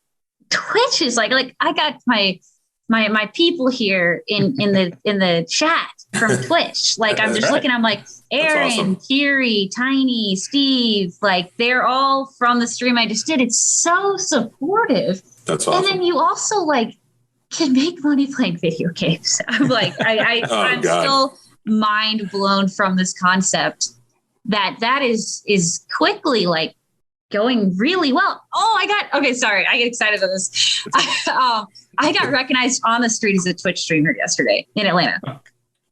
is I got my people here in the chat from Twitch. I'm just looking, I'm Aaron, awesome. Kiri, Tiny, Steve, they're all from the stream I just did. It's so supportive. That's awesome. And then you also can make money playing video games. I'm like, I'm still mind blown from this concept that is quickly like going really well. I get excited on this. I got recognized on the street as a Twitch streamer yesterday in Atlanta.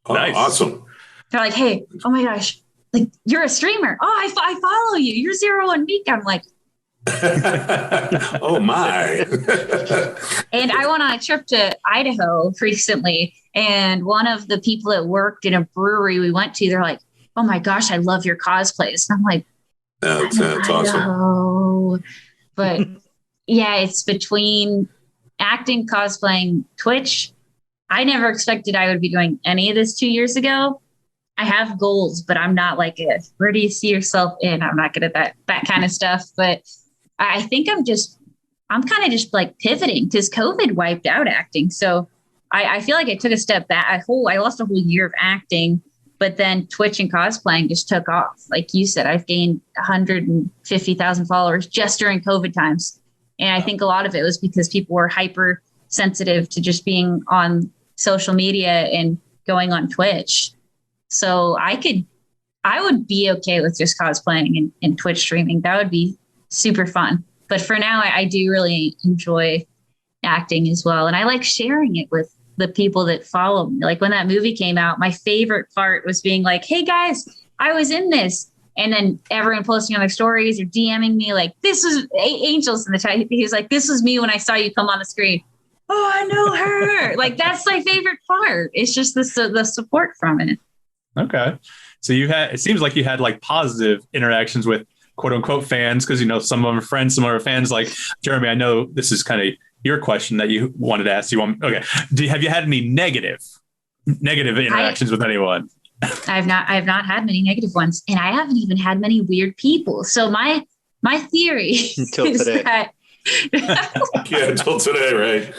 Oh, nice. Awesome. They're like, hey, oh my gosh, like you're a streamer. Oh, I follow you. You're 01 Meek. I'm like, oh my. And I went on a trip to Idaho recently, and one of the people that worked in a brewery we went to, they're like, oh my gosh, I love your cosplays. And I'm like, that's awesome. But yeah, it's between acting, cosplaying, Twitch. I never expected I would be doing any of this 2 years ago. I have goals, but I'm not like where do you see yourself in? I'm not good at that kind of stuff. But I think I'm kind of just like pivoting because COVID wiped out acting. So I feel like I took a step back. I lost a whole year of acting, but then Twitch and cosplaying just took off. Like you said, I've gained 150,000 followers just during COVID times. And I think a lot of it was because people were hyper sensitive to just being on social media and going on Twitch. So I would be okay with just cosplaying and Twitch streaming. That would be super fun. But for now, I do really enjoy acting as well. And I like sharing it with the people that follow me. Like when that movie came out, my favorite part was being like, hey guys, I was in this. And then everyone posting on their stories or DMing me like, this was Angels in the chat. He was like, this was me when I saw you come on the screen. Oh, I know her. Like, that's my favorite part. It's just the support from it. Okay. So it seems like you had like positive interactions with quote unquote fans. Cause some of them are friends, some of them are fans. Like Jeremy, I know this is kind of your question that you wanted to ask. Okay. Have you had any negative interactions with anyone? I have not had many negative ones, and I haven't even had many weird people. So my theory until today. Until today, right?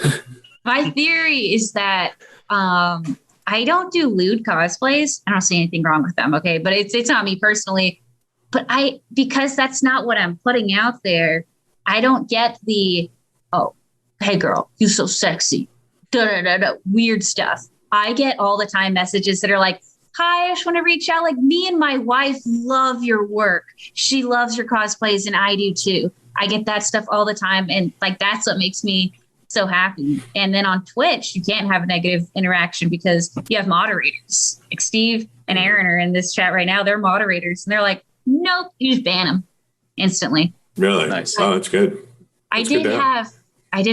My theory is that I don't do lewd cosplays. I don't see anything wrong with them. Okay. But it's not me personally, but because that's not what I'm putting out there. I don't get the, oh, hey girl, you so sexy. Weird stuff. I get all the time messages that are like, hi, I just want to reach out. Like me and my wife love your work. She loves your cosplays and I do too. I get that stuff all the time. And like, that's what makes me so happy. And then on Twitch, you can't have a negative interaction because you have moderators. Like Steve and Aaron are in this chat right now. They're moderators and they're like, nope, you just ban them instantly. Really? Nice. Oh, that's good. I did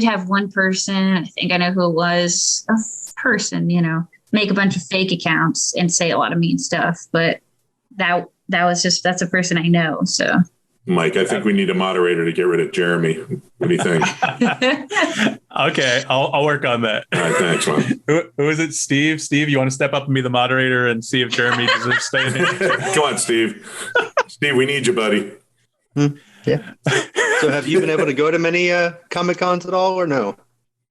have one person, I think I know who it was, a person, make a bunch of fake accounts and say a lot of mean stuff. But that's a person I know. So Mike, I think we need a moderator to get rid of Jeremy. What do you think? Okay, I'll work on that. All right, thanks, man. Who is it? Steve? Steve, you want to step up and be the moderator and see if Jeremy deserves staying here? Come on, Steve. Steve, we need you, buddy. Yeah. So have you been able to go to many Comic-Cons at all or no?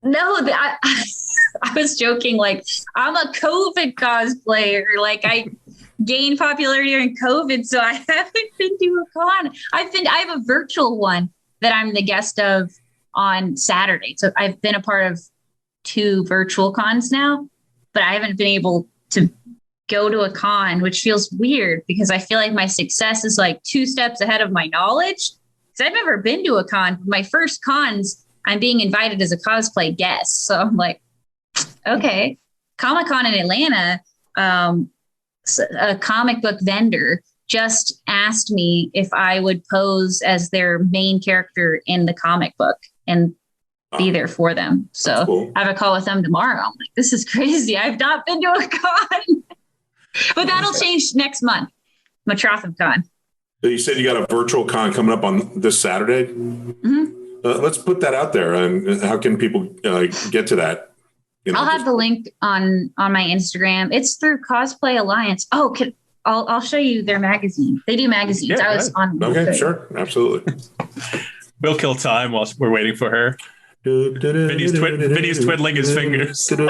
No, I was joking. Like, I'm a COVID cosplayer. Like, I gained popularity during COVID, so I haven't been to a con. I have a virtual one that I'm the guest of on Saturday. So I've been a part of 2 virtual cons now, but I haven't been able to go to a con, which feels weird because I feel like my success is like 2 steps ahead of my knowledge. Because I've never been to a con. My first cons, I'm being invited as a cosplay guest. So I'm like, okay. Comic-Con in Atlanta, a comic book vendor just asked me if I would pose as their main character in the comic book and be there for them. So cool. I have a call with them tomorrow. I'm like, this is crazy. I've not been to a con. But that'll change next month. Matrotham Con. So you said you got a virtual con coming up on this Saturday? Mm-hmm. Let's put that out there. And how can people get to that? I'll have the link on my Instagram. It's through Cosplay Alliance. Oh, I'll show you their magazine. They do magazines. Yeah, I was on. Okay, sure. Absolutely. We'll kill time while we're waiting for her. Vinny's twiddling his fingers. That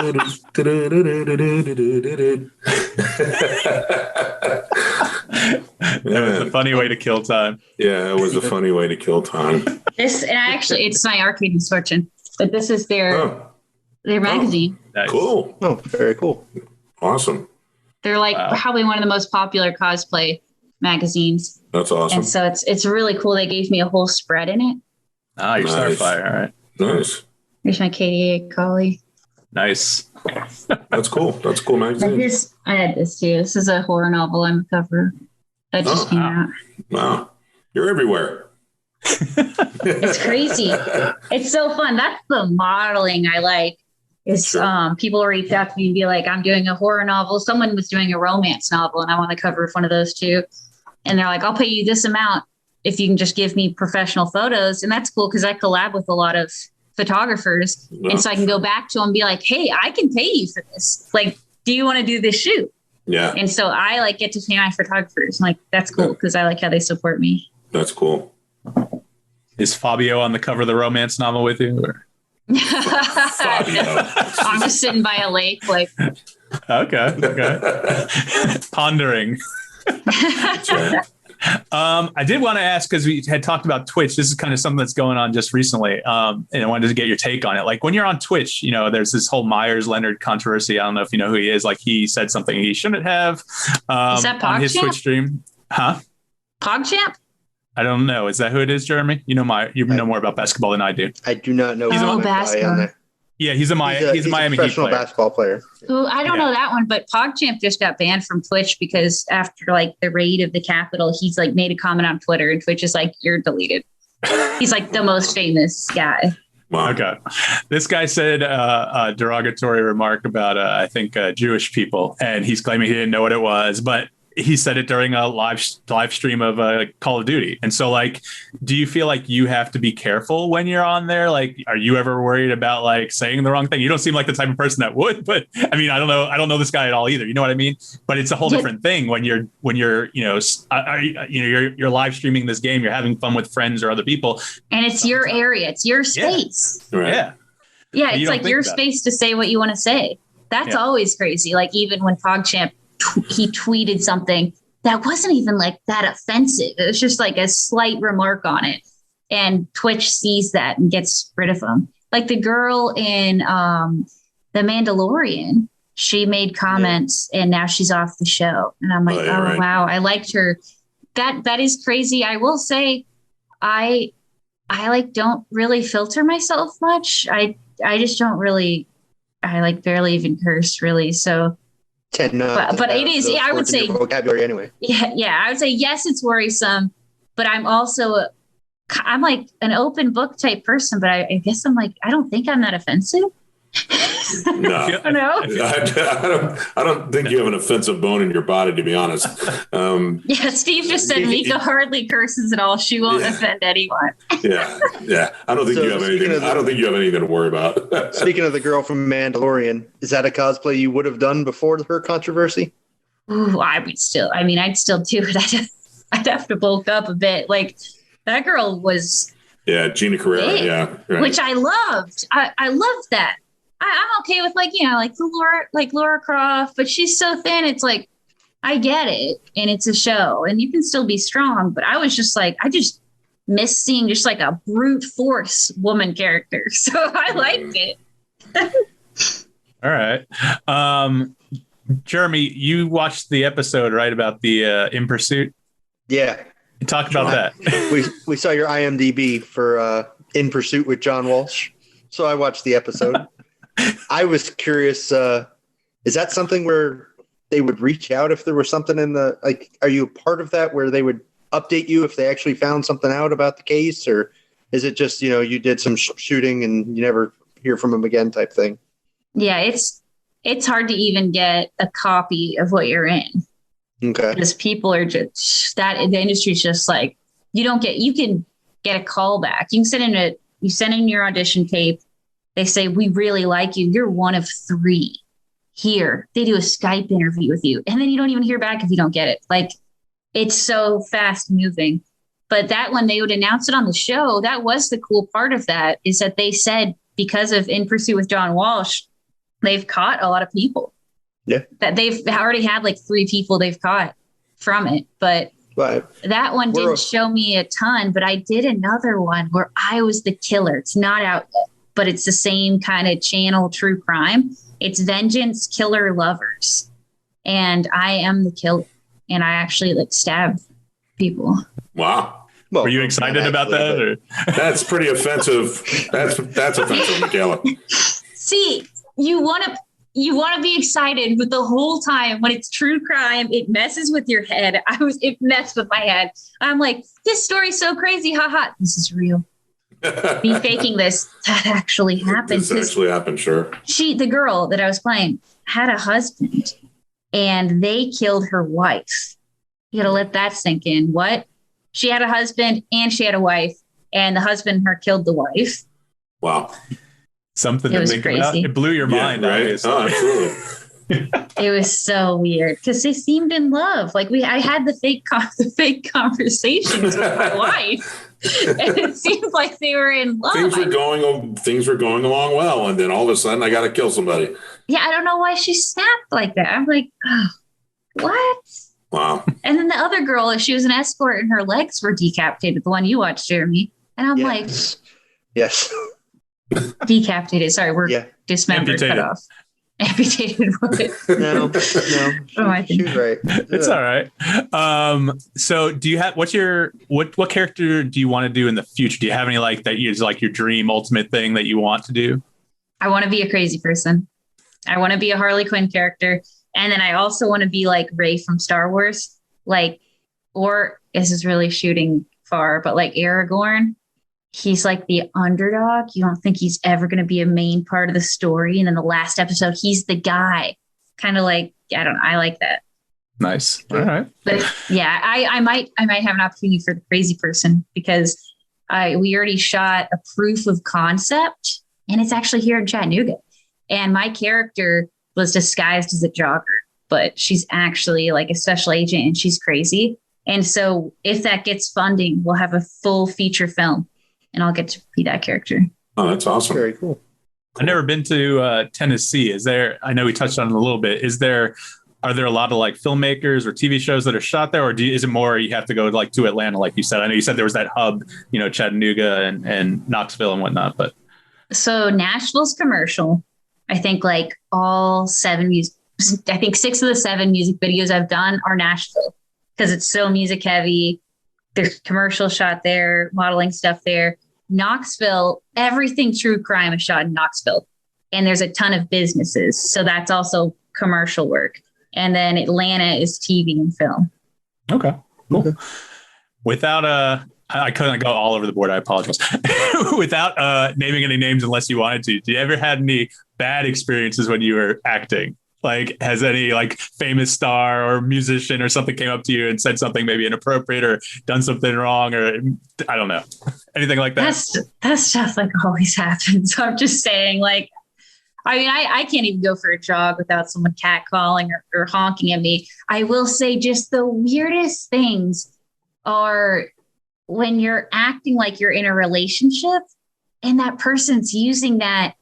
was a funny way to kill time. Yeah, it was a funny way to kill time. It's my arcade misfortune, but this is their Their magazine. Nice. Cool. Oh, very cool. Awesome. They're like probably one of the most popular cosplay magazines. That's awesome. And so it's really cool. They gave me a whole spread in it. Ah, you're Starfire. All right. Nice. Here's my KDA collie. Nice. That's cool. That's a cool magazine. I had this too. This is a horror novel I'm the cover. That just came out. Wow. You're everywhere. It's crazy. It's so fun. That's the modeling I like. Is people reach out to me and be like, I'm doing a horror novel. Someone was doing a romance novel and I'm on the cover of one of those too. And they're like, I'll pay you this amount if you can just give me professional photos. And that's cool because I collab with a lot of photographers. Wow. And so I can go back to them and be like, hey, I can pay you for this. Like, do you want to do this shoot? Yeah. And so I like get to pay my photographers. Like, that's cool because I like how they support me. That's cool. Is Fabio on the cover of the romance novel with you? Or? I'm just sitting by a lake, like. Okay. Pondering. That's right. I did want to ask, because we had talked about Twitch. This is kind of something that's going on just recently. And I wanted to get your take on it. Like when you're on Twitch, there's this whole Myers-Leonard controversy. I don't know if you know who he is. Like he said something he shouldn't have is that on his Twitch stream. Huh? PogChamp? I don't know. Is that who it is, Jeremy? You know more about basketball than I do. I do not know. Basketball. Yeah, he's a Miami professional basketball player. Ooh, I don't know that one, but PogChamp just got banned from Twitch because after like the raid of the Capitol, he's like made a comment on Twitter and Twitch is like, you're deleted. He's like the most famous guy. Wow. Okay. This guy said a derogatory remark about, I think, Jewish people, and he's claiming he didn't know what it was, but he said it during a live stream of Call of Duty. And so, like, do you feel like you have to be careful when you're on there? Like, are you ever worried about like saying the wrong thing? You don't seem like the type of person that would, but I mean, I don't know this guy at all either. You know what I mean? But it's a whole different thing when you're you're live streaming this game, you're having fun with friends or other people, and it's your area, it's your space. Yeah. Right. Yeah, it's like your space to say what you want to say. That's always crazy. Like even when PogChamp he tweeted something that wasn't even like that offensive. It was just like a slight remark on it. And Twitch sees that and gets rid of them. Like the girl in The Mandalorian, she made comments and now she's off the show. And I'm like, wow, I liked her. That is crazy. I will say I like don't really filter myself much. I just don't really, I like barely even curse really. So but it is, I would say vocabulary anyway. Yeah, I would say yes, it's worrisome, but I'm like an open book type person, but I guess I'm like, I don't think I'm that offensive. No, I don't think you have an offensive bone in your body, to be honest. Yeah, Steve just said Mika hardly curses at all. She won't offend anyone. Yeah. I don't think you have anything. I don't think you have anything to worry about. Speaking of the girl from Mandalorian, is that a cosplay you would have done before her controversy? Ooh, I'd still do it. I'd have to bulk up a bit. Like that girl was. Yeah, Gina Carrera. Big, yeah, right. Which I loved. I loved that. I'm okay with like Laura Croft, but she's so thin. It's like, I get it. And it's a show and you can still be strong. But I was just like, I just miss seeing just like a brute force woman character. So I liked it. All right. Jeremy, you watched the episode, right? About the In Pursuit. Yeah. Talk about that. We saw your IMDb for In Pursuit with John Walsh. So I watched the episode. I was curious, is that something where they would reach out if there was something in the, like, are you a part of that where they would update you if they actually found something out about the case? Or is it just, you did some shooting and you never hear from them again type thing? Yeah, it's hard to even get a copy of what you're in. Okay. Because people are just, the industry's just like, you can get a call back. You can send in your audition tape. They say, we really like you. You're one of 3 here. They do a Skype interview with you. And then you don't even hear back if you don't get it. Like, it's so fast moving. But that when they would announce it on the show, that was the cool part of that, is that they said, because of In Pursuit with John Walsh, they've caught a lot of people. Yeah. That they've already had like 3 people they've caught from it. But that one didn't show me a ton. But I did another one where I was the killer. It's not out yet. but it's the same kind of channel, true crime. It's Vengeance Killer Lovers. And I am the killer. And I actually like stab people. Wow. Well, were you excited about that? Or? That's pretty offensive. That's offensive, Michaela. See, you want to be excited, but the whole time when it's true crime, it messes with your head. It messed with my head. I'm like, this story's so crazy. Haha. This is real. Me faking this. That actually happened. This actually happened. Sure. The girl that I was playing had a husband and they killed her wife. You got to let that sink in. What? She had a husband and she had a wife, and the husband her killed the wife. Wow. Something to think about. It blew your mind, right? Obviously. Oh, absolutely. It was so weird because they seemed in love. Like I had the fake conversations with my wife, and it seemed like they were in love. Things were going along well, and then all of a sudden, I got to kill somebody. Yeah, I don't know why she snapped like that. I'm like, oh, what? Wow. And then the other girl, she was an escort and her legs were decapitated, the one you watched, Jeremy. And I'm like, yes. Decapitated. Sorry, we're dismembered, cut off. Amputated. No. She's right. It's all right. So do you have, what character do you want to do in the future? Do you have any like that is like your dream ultimate thing that you want to do? I want to be a crazy person. I want to be a Harley Quinn character. And then I also want to be like Rey from Star Wars, or this is really shooting far, but like Aragorn, he's like the underdog. You don't think he's ever going to be a main part of the story. And then the last episode, he's the guy. Kind of like, I like that. Nice. All right. But yeah, I might have an opportunity for the crazy person because we already shot a proof of concept and it's actually here in Chattanooga. And my character was disguised as a jogger, but she's actually like a special agent and she's crazy. And so if that gets funding, we'll have a full feature film and I'll get to be that character. Oh, that's awesome. Very cool. I've never been to Tennessee. I know we touched on it a little bit. Are there a lot of like filmmakers or TV shows that are shot there, or is it more you have to go like to Atlanta, like you said? I know you said there was that hub, Chattanooga and Knoxville and whatnot, but. So Nashville's commercial. I think like all 7 I think 6 of the 7 music videos I've done are Nashville because it's so music heavy. There's commercial shot there, modeling stuff there. Knoxville, everything true crime is shot in Knoxville. And there's a ton of businesses. So that's also commercial work. And then Atlanta is TV and film. Okay, cool. Okay. Without I couldn't go all over the board. I apologize. Without naming any names unless you wanted to, do you ever had any bad experiences when you were acting? Like, has any like famous star or musician or something came up to you and said something maybe inappropriate or done something wrong or I don't know, anything like that? That stuff like always happens. So I'm just saying like, I can't even go for a jog without someone catcalling or honking at me. I will say just the weirdest things are when you're acting like you're in a relationship and that person's using that,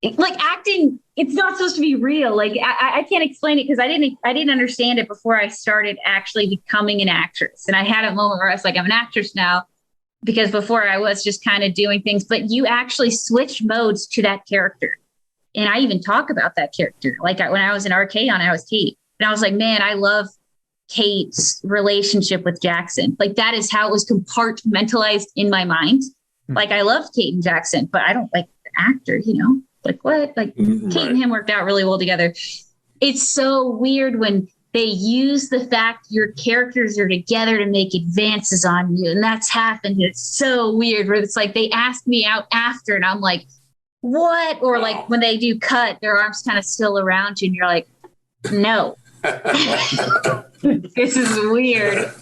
like acting, it's not supposed to be real. Like I can't explain it because I didn't understand it before I started actually becoming an actress. And I had a moment where I was like, I'm an actress now, because before I was just kind of doing things, but you actually switch modes to that character. And I even talk about that character. Like when I was in Archaon, I was Kate. And I was like, man, I love Kate's relationship with Jackson. Like that is how it was compartmentalized in my mind. Like I loved Kate and Jackson, but I don't like the actor, like what? Like Kate and him worked out really well together. It's so weird when they use the fact your characters are together to make advances on you. And that's happened. It's so weird where it's like they ask me out after and I'm like, what? Or like when they do cut, their arms kind of still around you and you're like, no. This is weird.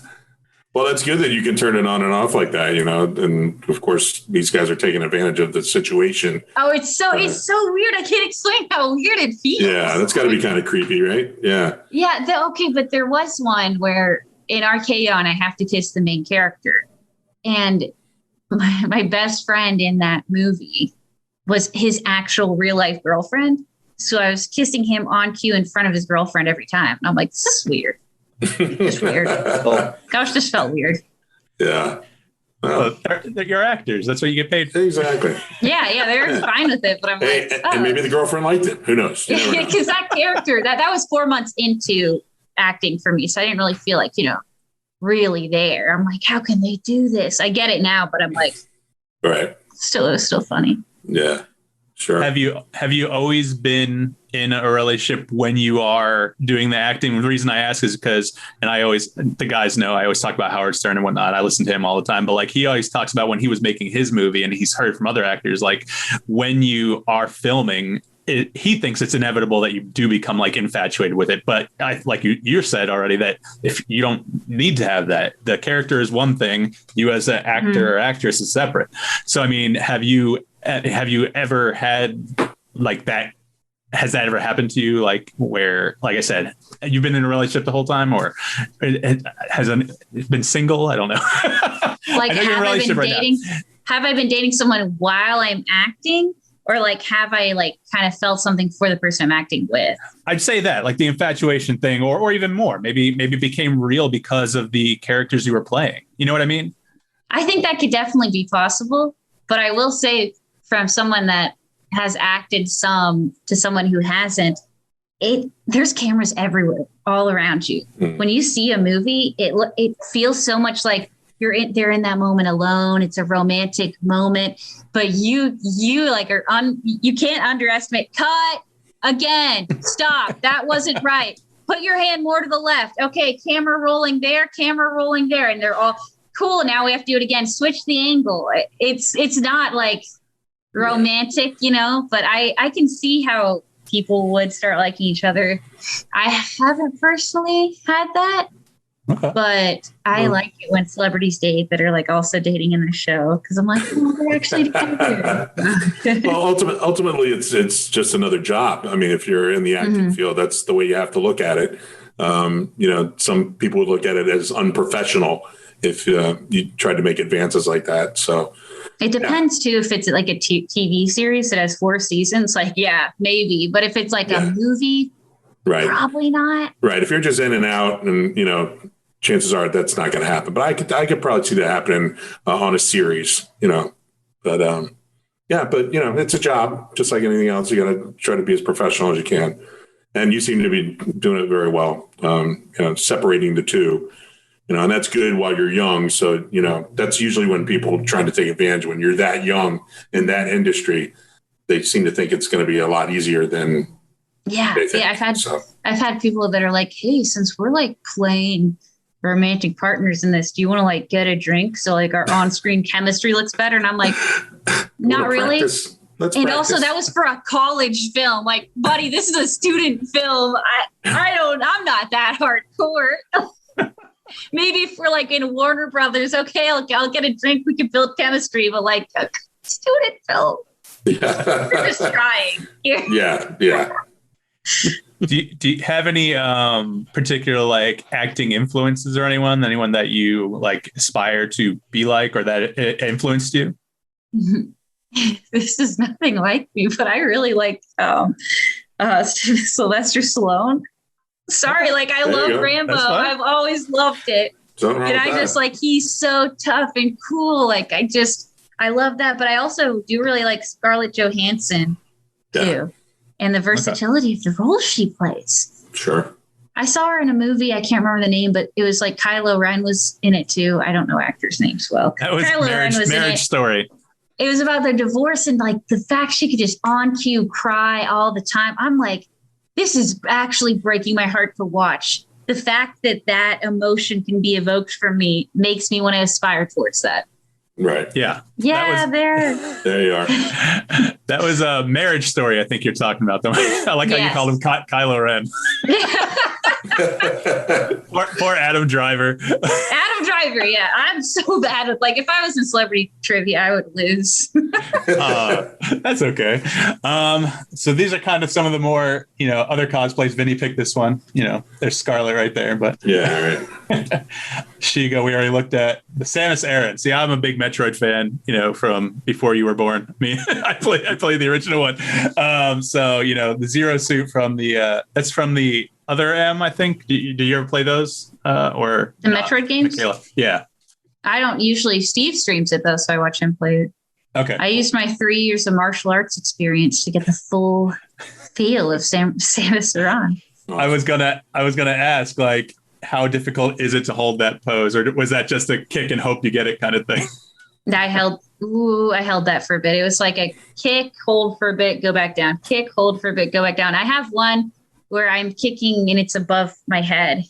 Well, that's good that you can turn it on and off like that, and of course these guys are taking advantage of the situation. Oh, it's so weird. I can't explain how weird it feels. Yeah, that's got to be kind of creepy, right? Yeah. Yeah. Okay. But there was one where in Archaon, I have to kiss the main character. And my best friend in that movie was his actual real life girlfriend. So I was kissing him on cue in front of his girlfriend every time. And I'm like, this is weird. Just weird. Gosh, this felt weird. Yeah. Oh, you're actors. That's what you get paid for. Exactly. Yeah, they're fine with it. But I'm and maybe the girlfriend liked it. Who knows? Because that character, that was 4 months into acting for me. So I didn't really feel like, really there. I'm like, how can they do this? I get it now, but I'm like, right. It was still funny. Yeah, sure. Have you always been in a relationship when you are doing the acting? The reason I ask is because, and the guys know, I always talk about Howard Stern and whatnot. I listen to him all the time, but like he always talks about when he was making his movie, and he's heard from other actors, like when you are filming, he thinks it's inevitable that you do become like infatuated with it. But like you said already, that if you don't need to have that, the character is one thing, you as an actor or actress is separate. So, I mean, have you ever had like that? Has that ever happened to you? Like where, like I said, you've been in a relationship the whole time, or has it been single? I don't know. Like, have I been dating someone while I'm acting? Or like, have I like kind of felt something for the person I'm acting with? I'd say that, like the infatuation thing, or even more, maybe became real because of the characters you were playing. You know what I mean? I think that could definitely be possible. But I will say, from someone that has acted to someone who hasn't, there's cameras everywhere, all around you. When you see a movie, it feels so much like they're in that moment alone. It's a romantic moment, but you like you can't underestimate. Cut again. Stop. That wasn't right. Put your hand more to the left. Okay. Camera rolling there, and they're all cool. Now we have to do it again. Switch the angle. It's not like romantic, but I can see how people would start liking each other. I haven't personally had that. Okay. But I like it when celebrities date that are like also dating in the show, because I'm like, oh, they're actually together. Well, ultimately, it's just another job. I mean, if you're in the acting field, that's the way you have to look at it. Some people would look at it as unprofessional if you tried to make advances like that. So it depends too. If it's like a TV series that has 4 seasons, like maybe. But if it's like a movie, right, probably not. Right. If you're just in and out, and chances are that's not going to happen. But I could probably see that happening on a series. But it's a job, just like anything else. You got to try to be as professional as you can, and you seem to be doing it very well. Separating the two. And that's good while you're young. So, that's usually when people try to take advantage. When you're that young in that industry, they seem to think it's going to be a lot easier than. Yeah. I've had people that are like, hey, since we're like playing romantic partners in this, do you want to like get a drink so like our on-screen chemistry looks better? And I'm like, not really. Let's practice. Also, that was for a college film. Like, buddy, this is a student film. I'm not that hardcore. Maybe if we're like in Warner Brothers, okay, I'll get a drink. We can build chemistry, but like a student film, we're just trying. Yeah. Do you have any particular like acting influences or anyone that you like aspire to be like, or that influenced you? This is nothing like me, but I really like Sylvester Stallone. Sorry, like I love Rambo. I've always loved it. And I just like, he's so tough and cool. Like I love that. But I also do really like Scarlett Johansson too. And the versatility of the role she plays. Sure. I saw her in a movie. I can't remember the name, but it was like Kylo Ren was in it too. I don't know actors' names well. That was Marriage Story. It was about their divorce, and like the fact she could just on cue cry all the time. I'm like, this is actually breaking my heart to watch. The fact that emotion can be evoked from me makes me want to aspire towards that. Right. Yeah. Yeah, there you are. That was a Marriage Story, I think you're talking about. I like how you called him Kylo Ren. Poor Adam Driver. Adam Driver, yeah. I'm so bad at, like, if I was in celebrity trivia, I would lose. That's okay. So these are kind of some of the more, other cosplays. Vinny picked this one. There's Scarlett right there, but yeah, right. Shiga, we already looked at the Samus Aran. See, I'm a big Metroid fan, from before you were born. I mean, I played the original one. So the Zero suit from that's from the other M, I think. Do you ever play those? Or the Metroid games? Michaela? Yeah. I don't usually. Steve streams it though, so I watch him play it. Okay. I used my 3 years of martial arts experience to get the full feel of Samus Aran. I was gonna ask, like, how difficult is it to hold that pose, or was that just a kick and hope you get it kind of thing? I held that for a bit. It was like a kick, hold for a bit, go back down. Kick, hold for a bit, go back down. I have one where I'm kicking and it's above my head,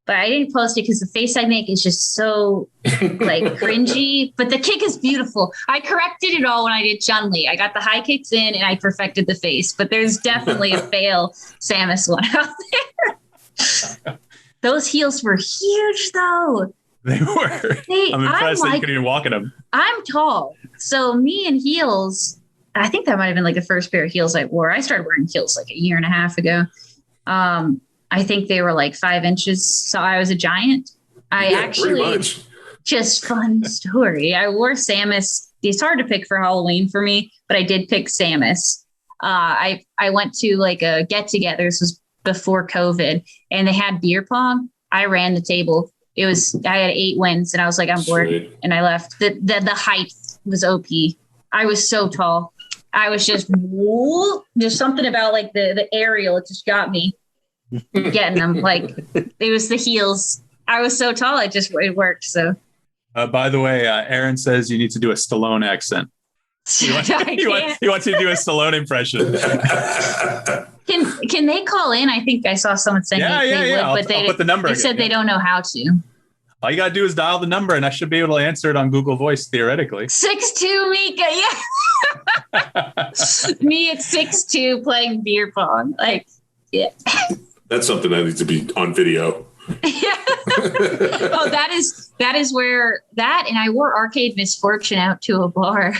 but I didn't post it because the face I make is just so like cringy. But the kick is beautiful. I corrected it all when I did Chun-Li. I got the high kicks in and I perfected the face. But there's definitely a fail Samus one out there. Those heels were huge, though. They were. I'm impressed that you could even walk in them. I'm tall. So me in heels, I think that might have been like the first pair of heels I wore. I started wearing heels like a year and a half ago. I think they were like 5 inches. So I was a giant. Just fun story. I wore Samus. It's hard to pick for Halloween for me, but I did pick Samus. I went to like a get together. This was before COVID, and they had beer pong. I ran the table. I had 8 wins, and I was like, I'm bored, and I left. The height was OP. I was so tall. I was just something about like the aerial. It just got me getting them. Like it was the heels. I was so tall. It worked. So. By the way, Aaron says you need to do a Stallone accent. He wants you to do a Stallone impression. Can they call in? I think I saw someone saying they would, but I'll put the number. They said they don't know how to. All you gotta do is dial the number, and I should be able to answer it on Google Voice theoretically. 6'2" Mika, yeah. Me at 6'2" playing beer pong, like, yeah. That's something that needs to be on video. Yeah. Oh, that is where that, and I wore Arcade Misfortune out to a bar.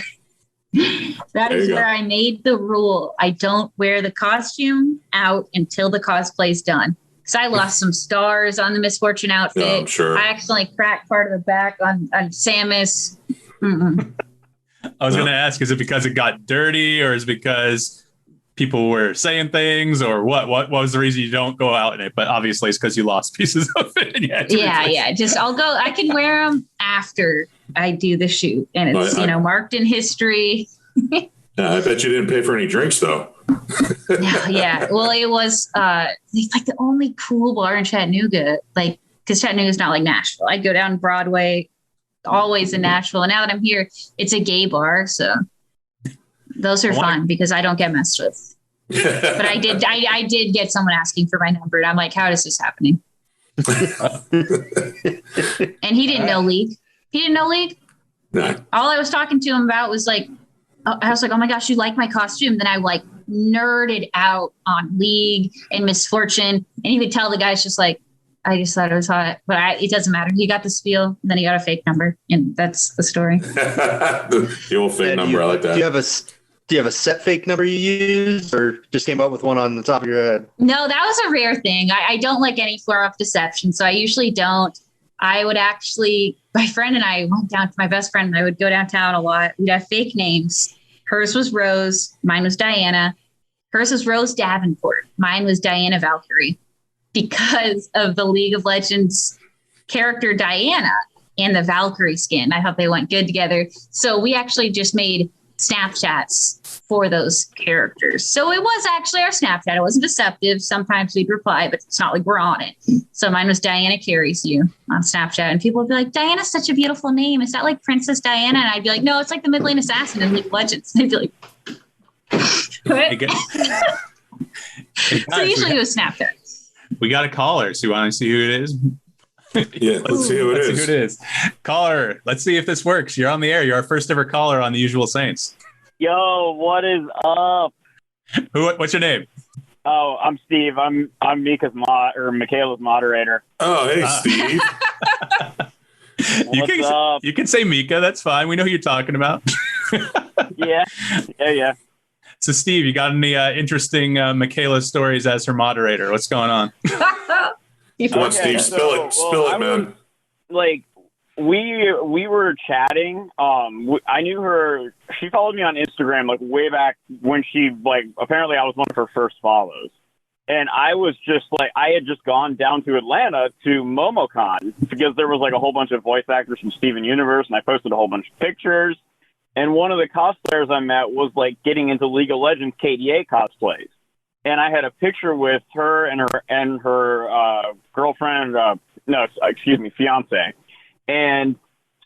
That is where I made the rule. I don't wear the costume out until the cosplay's done. Because I lost some stars on the Misfortune outfit. Oh, I'm sure. I accidentally cracked part of the back on Samus. I was going to ask, is it because it got dirty, or is it because people were saying things, or what was the reason you don't go out in it? But obviously it's because you lost pieces of it. And you had to I can wear them after I do the shoot, and it's marked in history. I bet you didn't pay for any drinks though. Yeah. Well, it was like the only cool bar in Chattanooga, like, because Chattanooga is not like Nashville. I'd go down Broadway, always in Nashville, and now that I'm here, it's a gay bar, so those are fun because I don't get messed with. But I did get someone asking for my number, and I'm like, how is this happening? And he didn't know League. No. All I was talking to him about was like, I was like, oh my gosh, you like my costume? Then I like nerded out on League and Misfortune. And he would tell the guys just like, I just thought it was hot, but it doesn't matter. He got the spiel, and then he got a fake number, and that's the story. The old fake number. I like that. Do you have a set fake number you use, or just came up with one on the top of your head? No, that was a rare thing. I don't like any form of deception, so I usually don't. I would actually, my friend and I went down to my best friend, and I would go downtown a lot. We'd have fake names. Hers was Rose. Mine was Diana. Hers was Rose Davenport. Mine was Diana Valkyrie, because of the League of Legends character Diana and the Valkyrie skin. I thought they went good together. So we actually just made Snapchats for those characters. So it was actually our Snapchat. It wasn't deceptive. Sometimes we'd reply, but it's not like we're on it. So mine was Diana Carries You on Snapchat. And people would be like, Diana's such a beautiful name. Is that like Princess Diana? And I'd be like, no, it's like the Midlane Assassin in League of Legends. And they'd be like, what? So usually it was Snapchat. We got a caller, so you want to see who it is? Yeah, let's see who it is. Caller, let's see if this works. You're on the air. You're our first ever caller on The Usual Saints. Yo, what is up? What's your name? Oh, I'm Steve. I'm Michaela's moderator. Oh, hey, Steve. What's up? You can say Mika. That's fine. We know who you're talking about. Yeah. So, Steve, you got any interesting Michaela stories as her moderator? What's going on? Steve, spill it, man. We were chatting. I knew her. She followed me on Instagram like way back when she apparently I was one of her first follows. And I was just like, I had just gone down to Atlanta to MomoCon because there was like a whole bunch of voice actors from Steven Universe, and I posted a whole bunch of pictures. And one of the cosplayers I met was like getting into League of Legends KDA cosplays. And I had a picture with her and her girlfriend, fiance. And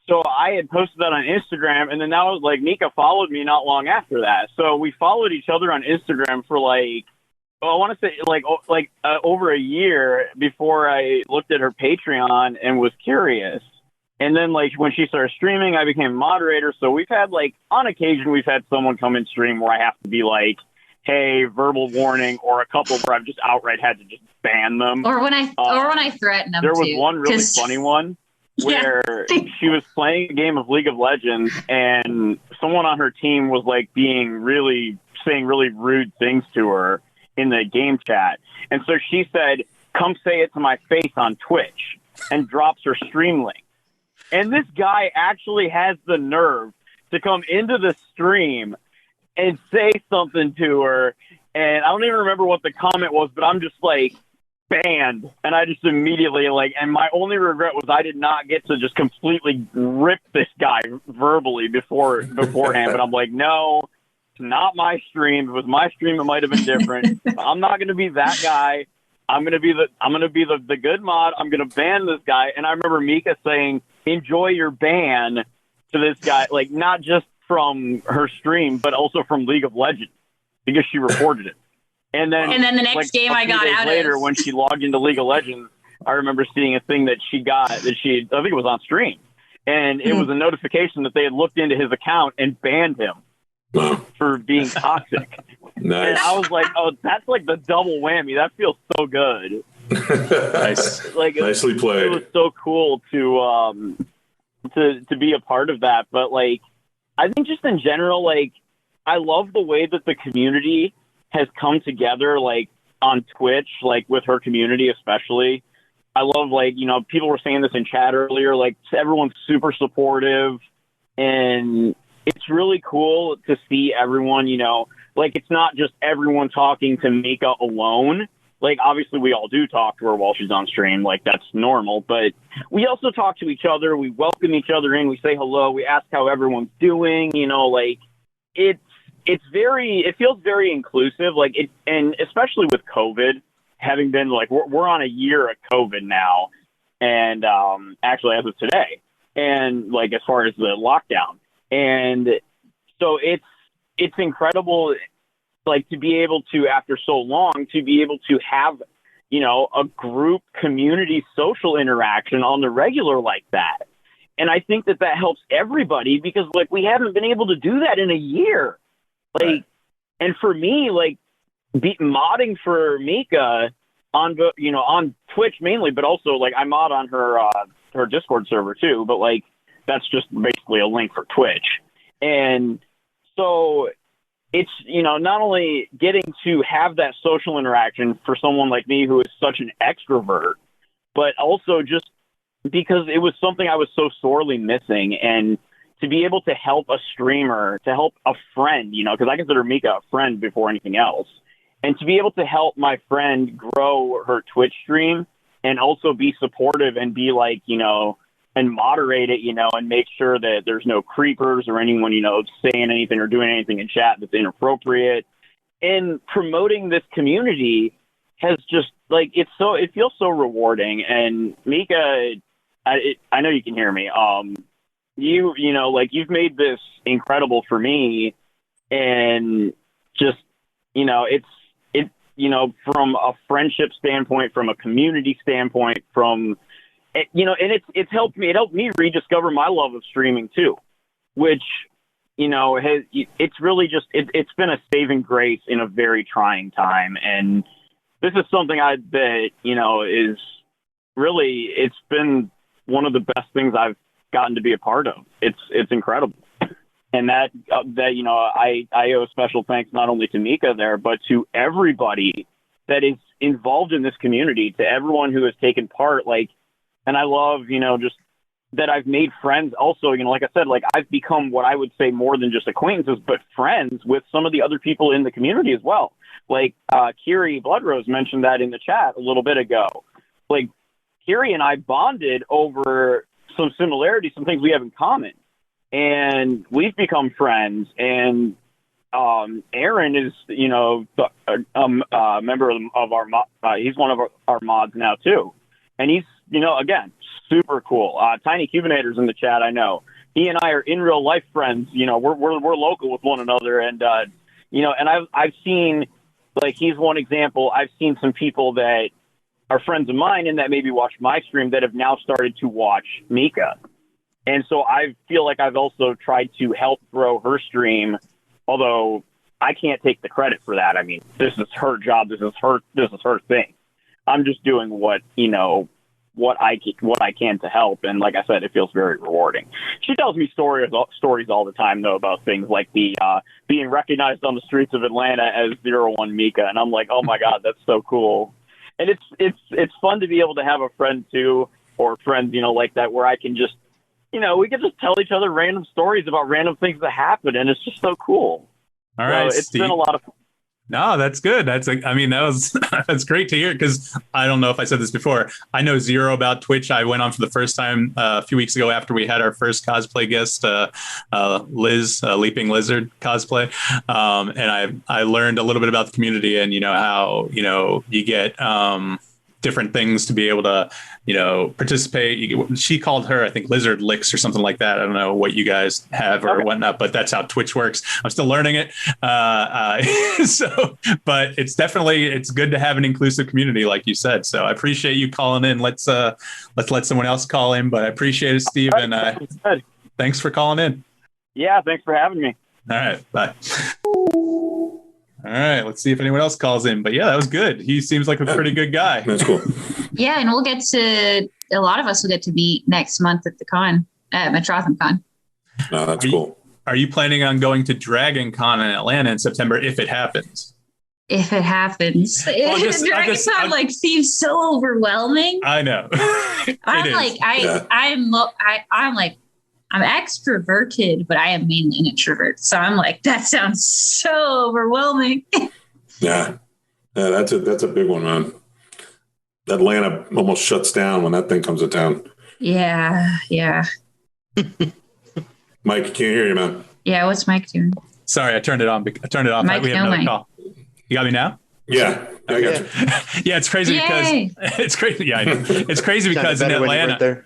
so I had posted that on Instagram, and then that was like Mika followed me not long after that. So we followed each other on Instagram for like, I want to say over a year before I looked at her Patreon and was curious. And then like when she started streaming, I became a moderator. So we've had like on occasion, we've had someone come and stream where I have to be like, hey, verbal warning, or a couple where I've just outright had to just ban them. Or when I threaten them. There was one really funny one where she was playing a game of League of Legends and someone on her team was like saying really rude things to her in the game chat. And so she said, come say it to my face on Twitch, and drops her stream link. And this guy actually has the nerve to come into the stream and say something to her. And I don't even remember what the comment was, but I'm just like, banned. And I just immediately and my only regret was I did not get to just completely rip this guy verbally beforehand. But I'm like, no, it's not my stream. If it was my stream, it might have been different. I'm not going to be that guy. I'm going to be the good mod. I'm going to ban this guy. And I remember Mika saying, enjoy your ban to this guy, like not just from her stream, but also from League of Legends, because she reported it. And then the next game I got out later, when she logged into League of Legends, I remember seeing a thing that she got I think it was on stream. And it was a notification that they had looked into his account and banned him for being toxic. Nice. And I was like, oh, that's like the double whammy. That feels so good. Nice. Nicely played. It was so cool to be a part of that. But like, I think just in general, like, I love the way that the community has come together, like on Twitch, like with her community, especially. I love, like, you know, people were saying this in chat earlier, like everyone's super supportive, and it's really cool to see everyone, you know, like it's not just everyone talking to Mika alone. Like, obviously we all do talk to her while she's on stream, like that's normal, but we also talk to each other. We welcome each other in, we say hello, we ask how everyone's doing, you know, like it feels very inclusive, like it, and especially with COVID, having been like, we're on a year of COVID now, and actually as of today, and like as far as the lockdown, and so it's incredible, like to be able to, after so long, to be able to have, you know, a group community social interaction on the regular like that. And I think that helps everybody, because like we haven't been able to do that in a year. Like, right. And for me, like modding for Mika on, you know, on Twitch mainly, but also like I mod on her Discord server too, but like that's just basically a link for Twitch. And so it's, you know, not only getting to have that social interaction for someone like me who is such an extrovert, but also just because it was something I was so sorely missing, and to be able to help a streamer, to help a friend, you know, because I consider Mika a friend before anything else, and to be able to help my friend grow her Twitch stream and also be supportive and be like, you know, and moderate it, you know, and make sure that there's no creepers or anyone, you know, saying anything or doing anything in chat that's inappropriate. And promoting this community has just like, it feels so rewarding. And Mika, I know you can hear me. You know, like you've made this incredible for me, and just, you know, it's you know, from a friendship standpoint, from a community standpoint, from, you know, and it helped me rediscover my love of streaming too, which, you know, it's really just, it's been a saving grace in a very trying time. And this is something that, you know, is really, it's been one of the best things I've gotten to be a part of. It's incredible. And that, you know, I owe special thanks not only to Mika there, but to everybody that is involved in this community, to everyone who has taken part. Like, and I love, you know, just that I've made friends also, like I said, like I've become what I would say more than just acquaintances, but friends with some of the other people in the community as well. Like Kiri Bloodrose mentioned that in the chat a little bit ago. Like Kiri and I bonded over some similarities, some things we have in common, and we've become friends. And Aaron is, a member of our he's one of our mods now too. And he's, again, super cool. Tiny Cubinator's in the chat. I know he and I are in real life friends. We're local with one another. And, and I've seen, like, he's one example. I've seen some people that are friends of mine and that maybe watch my stream that have now started to watch Mika. And so I feel like I've also tried to help grow her stream, although I can't take the credit for that. I mean, this is her job. This is her thing. I'm just doing what I can to help. And like I said, it feels very rewarding. She tells me stories all the time, though, about things like the being recognized on the streets of Atlanta as 01 Mika. And I'm like, oh my God, that's so cool. And it's fun to be able to have a friend too, or friends, like that, where I can just, we can just tell each other random stories about random things that happen. And it's just so cool. All right. So it's Steve. been a lot of fun. No, that's good. That's great to hear, because I don't know if I said this before. I know zero about Twitch. I went on for the first time a few weeks ago after we had our first cosplay guest, Liz, Leaping Lizard cosplay. And I learned a little bit about the community and, how, you get different things to be able to, participate. She called her, I think, Lizard Licks or something like that. I don't know what you guys have or whatnot, but that's how Twitch works. I'm still learning it. But it's good to have an inclusive community, like you said. So I appreciate you calling in. Let's let someone else call in, but I appreciate it, Steve. And thanks for calling in. Yeah. Thanks for having me. All right. Bye. All right, let's see if anyone else calls in. But yeah, that was good. He seems like a pretty good guy. That's cool. Yeah, and a lot of us will get to meet next month at the con, at Metrotham Con. Oh, that's cool. Are you planning on going to Dragon Con in Atlanta in September if it happens? If it happens. Dragon Con seems so overwhelming. I know. I'm extroverted, but I am mainly an introvert. So I'm like, that sounds so overwhelming. Yeah, that's a big one, man. Atlanta almost shuts down when that thing comes to town. Yeah. Mike, can't hear you, man. Yeah, what's Mike doing? Sorry, I turned it off. Mike, we have another call. You got me now? Yeah. Okay. Yeah, it's crazy because it's crazy. Yeah, I know. It's crazy because in Atlanta.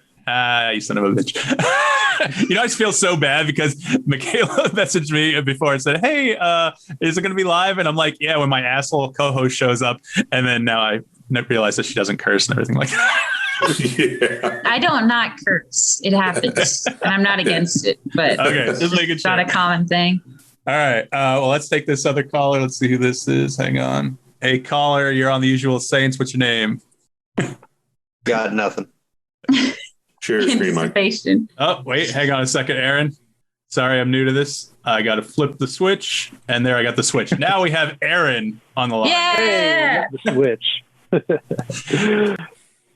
You son of a bitch. I just feel so bad because Michaela messaged me before and said, hey, is it going to be live? And I'm like, yeah, when my asshole co-host shows up. And then now I realize that she doesn't curse and everything like that. Yeah. I don't not curse. It happens. And I'm not against it, but it's not a common thing. All right. Well, let's take this other caller. Let's see who this is. Hang on. Hey, caller, you're on the Usual Saints. What's your name? Got nothing. Share your screen, Mike. Oh, wait, hang on a second, Aaron. Sorry, I'm new to this. I got to flip the switch, and there I got the switch. Now we have Aaron on the line. Yeah, the switch.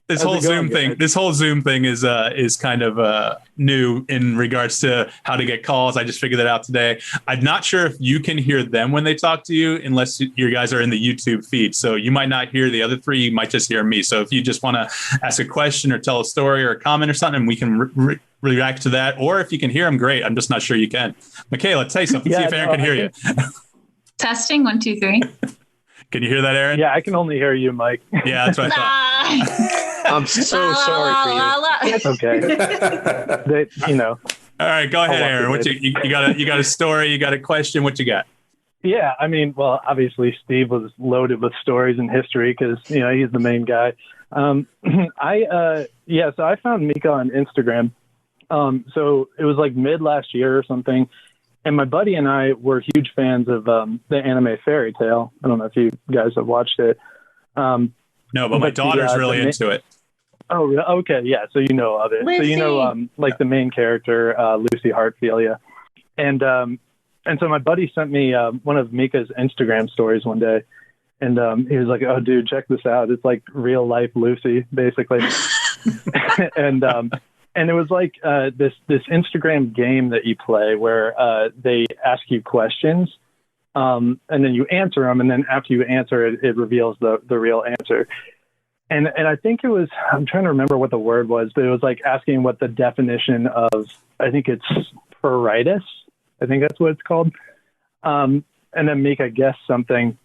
This whole Zoom thing is kind of new in regards to how to get calls. I just figured that out today. I'm not sure if you can hear them when they talk to you unless you guys are in the YouTube feed. So you might not hear the other three. You might just hear me. So if you just want to ask a question or tell a story or a comment or something, we can react to that. Or if you can hear them, great. I'm just not sure you can. Michaela, say something. See if Aaron can hear you. Testing 1, 2, 3. Can you hear that, Aaron? Yeah, I can only hear you, Mike. Yeah, that's what I thought. I'm so sorry for you. That's okay. All right, go ahead, Aaron. What you got a story? You got a question? What you got? Yeah, I mean, well, obviously Steve was loaded with stories and history because he's the main guy. So I found Mika on Instagram. So it was like mid last year or something. And my buddy and I were huge fans of the anime Fairy Tail. I don't know if you guys have watched it. No, but my daughter's really into it. Oh, really? Okay. Yeah. So you know of it. Lucy. So the main character, Lucy Hartfilia. And so my buddy sent me one of Mika's Instagram stories one day. And he was like, oh, dude, check this out. It's like real life Lucy, basically. And And it was like this Instagram game that you play where they ask you questions, and then you answer them, and then after you answer it, it reveals the real answer. And I think it was, I'm trying to remember what the word was, but it was like asking what the definition of, I think it's pruritus. I think that's what it's called. And then Mika guessed something,